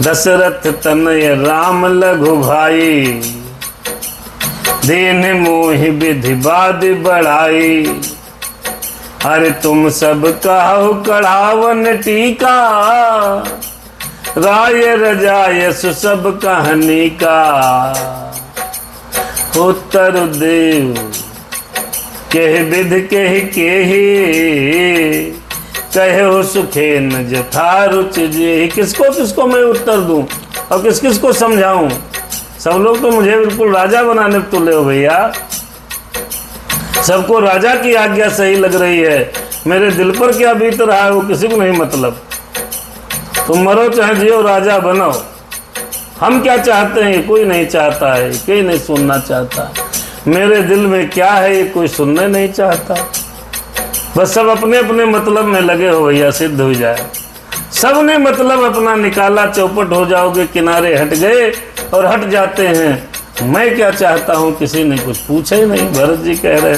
दशरथ तनय राम लघु भाई, दीन मोहि विधि बाद बढ़ाई। अरे तुम सब कहो कढ़ावन टीका, राय रजायस सब कहानी का। उत्तर देव केह विध केह कहो सुखे न जथा रुचि जी। किसको किसको मैं उत्तर दूं और किस किस को समझाऊं? सब लोग तो मुझे बिल्कुल राजा बनाने तुले हो भैया। सबको राजा की आज्ञा सही लग रही है, मेरे दिल पर क्या बीत रहा है वो किसी को नहीं मतलब। तुम मरो चाहे जियो, राजा बनो। हम क्या चाहते हैं कोई नहीं चाहता है, कोई नहीं सुनना चाहता। मेरे दिल में क्या है ये कोई सुनने नहीं चाहता। बस सब अपने अपने मतलब में लगे हो भैया, सिद्ध हो जाए। सब ने मतलब अपना निकाला, चौपट हो जाओगे, किनारे हट गए और हट जाते हैं। मैं क्या चाहता हूं किसी ने कुछ पूछा ही नहीं। भरत जी कह रहे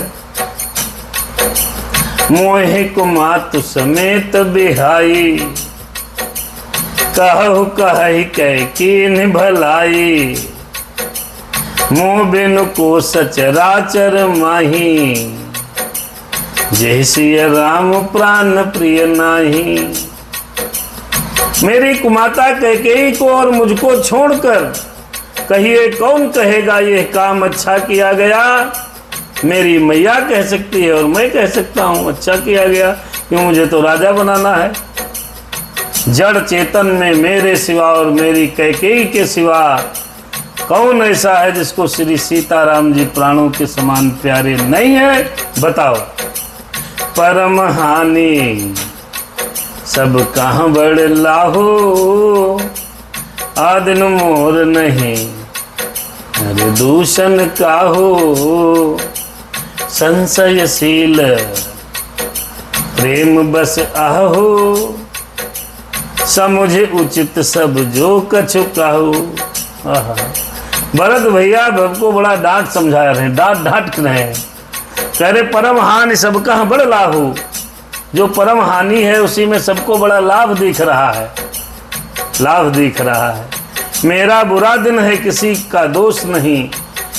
मोहे कुमातु समेत बिहाई, कहु कहि कह कीन भलाई। मोह बिनु को सचराचर माही, जय सिया राम प्राण प्रिय नाही। मेरी कुमाता कैकेयी को और मुझको छोड़कर कहिए कौन कहेगा ये काम अच्छा किया गया? मेरी मैया कह सकती है और मैं कह सकता हूं अच्छा किया गया, क्यों मुझे तो राजा बनाना है। जड़ चेतन में मेरे सिवा और मेरी कैकेयी के सिवा कौन ऐसा है जिसको श्री सीताराम जी प्राणों के समान प्यारे नहीं है? बताओ। परम हानि सब कहाँ बड़ लाहो, आदिन मोर नहीं अरे दूषण काहो। संशयशील प्रेम बस आहो, समुझे उचित सब जो कछु काहो। भरत भैया सबको बड़ा डांट समझा रहे हैं, डांट रहे हैं। कह रहे परम हानि सब कहाँ बड़ लाहो। जो परम हानि है उसी में सबको बड़ा लाभ दिख रहा है, लाभ दिख रहा है। मेरा बुरा दिन है किसी का दोष नहीं,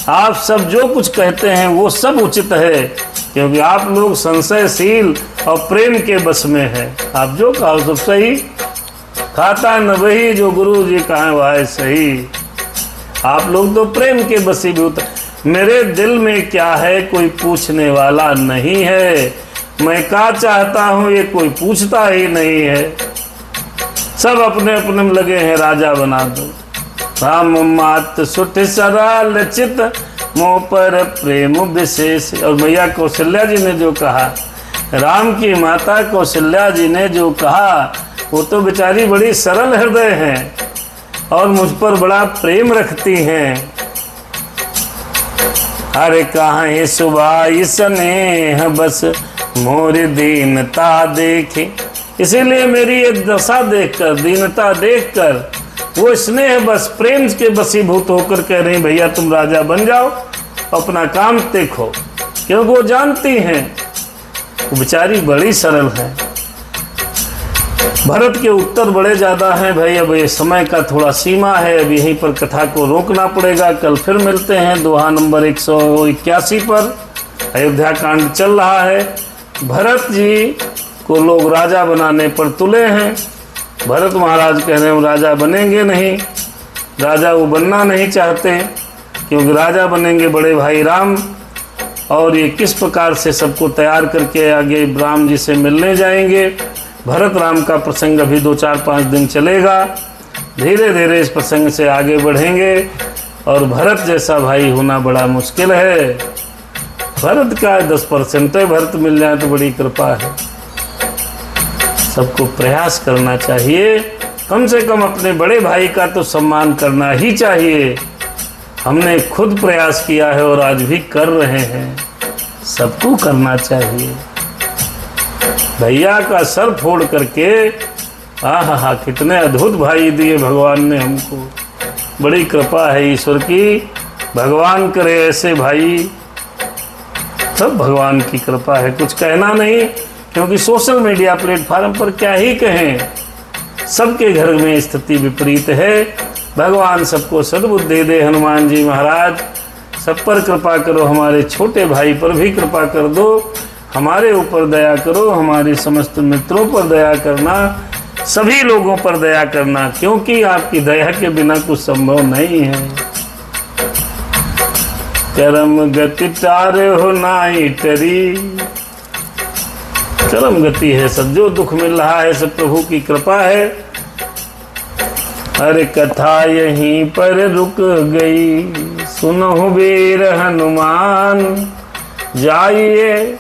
आप सब जो कुछ कहते हैं वो सब उचित है, क्योंकि आप लोग संशयशील और प्रेम के बस में है। आप जो कहो सब सही, खाता न वही जो गुरु जी कहा वह सही। आप लोग तो प्रेम के बसीभूत। मेरे दिल में क्या है कोई पूछने वाला नहीं है, मैं क्या चाहता हूं ये कोई पूछता ही नहीं है। सब अपने अपने में लगे हैं राजा बना दो। राम मात सुठ सरल चित, मोह पर प्रेम विशेष। और मैया कौशल्या जी ने जो कहा, राम की माता कौशल्या जी ने जो कहा, वो तो बेचारी बड़ी सरल हृदय हैं और मुझ पर बड़ा प्रेम रखती हैं। अरे कहाँ सुबह स्नेह बस मोर दीनता देखे। इसीलिए मेरी ये दशा देखकर, दीनता देखकर वो स्नेह बस प्रेम के बसीभूत होकर कह रही भैया तुम राजा बन जाओ, अपना काम देखो। क्योंकि वो जानती हैं वो बेचारी बड़ी सरल है। भरत के उत्तर बड़े ज़्यादा हैं भाई। अब ये समय का थोड़ा सीमा है, अब यहीं पर कथा को रोकना पड़ेगा। कल फिर मिलते हैं दोहा नंबर 181 पर। अयोध्या कांड चल रहा है। भरत जी को लोग राजा बनाने पर तुले हैं। भरत महाराज कह रहे हैं राजा बनेंगे नहीं, राजा वो बनना नहीं चाहते, क्योंकि राजा बनेंगे बड़े भाई राम। और ये किस प्रकार से सबको तैयार करके आगे राम जी से मिलने जाएंगे। भरत राम का प्रसंग अभी 2-4-5 दिन चलेगा। धीरे धीरे इस प्रसंग से आगे बढ़ेंगे। और भरत जैसा भाई होना बड़ा मुश्किल है। भरत का 10% भरत मिल जाए तो बड़ी कृपा है। सबको प्रयास करना चाहिए, कम से कम अपने बड़े भाई का तो सम्मान करना ही चाहिए। हमने खुद प्रयास किया है और आज भी कर रहे हैं, सबको करना चाहिए। भैया का सर फोड़ करके आहा कितने अद्भुत भाई दिए भगवान ने हमको, बड़ी कृपा है ईश्वर की। भगवान करे ऐसे भाई, सब भगवान की कृपा है, कुछ कहना नहीं। क्योंकि सोशल मीडिया प्लेटफार्म पर क्या ही कहें, सबके घर में स्थिति विपरीत है। भगवान सबको सद्बुद्धि दे। हनुमान जी महाराज सब पर कृपा करो, हमारे छोटे भाई पर भी कृपा कर दो, हमारे ऊपर दया करो, हमारे समस्त मित्रों पर दया करना, सभी लोगों पर दया करना, क्योंकि आपकी दया के बिना कुछ संभव नहीं है। करम गति तारे हो नाई टरी, चरम गति है सब, जो दुख मिल रहा है सब प्रभु की कृपा है। अरे कथा यहीं पर रुक गई, सुनो वीर हनुमान, जाइए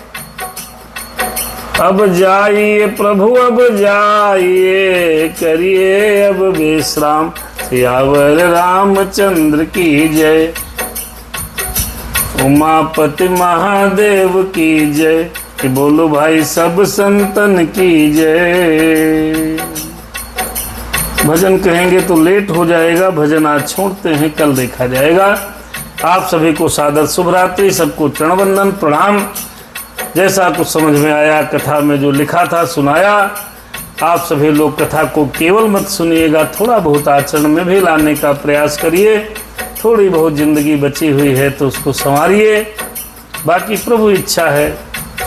अब जाइए प्रभु अब जाइए, करिए अब विश्राम, सियावर रामचंद्र की जय, उमापति महादेव की जय, कि बोलो भाई सब संतन की जय। भजन कहेंगे तो लेट हो जाएगा, भजन आज छोड़ते हैं, कल देखा जाएगा। आप सभी को सादर शुभ रात्रि, सबको चरण वंदन प्रणाम। जैसा कुछ समझ में आया, कथा में जो लिखा था सुनाया। आप सभी लोग कथा को केवल मत सुनिएगा, थोड़ा बहुत आचरण में भी लाने का प्रयास करिए। थोड़ी बहुत जिंदगी बची हुई है तो उसको संवारिए, बाकी प्रभु इच्छा है,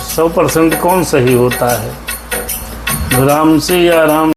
100% कौन सही होता है। राम सिया राम।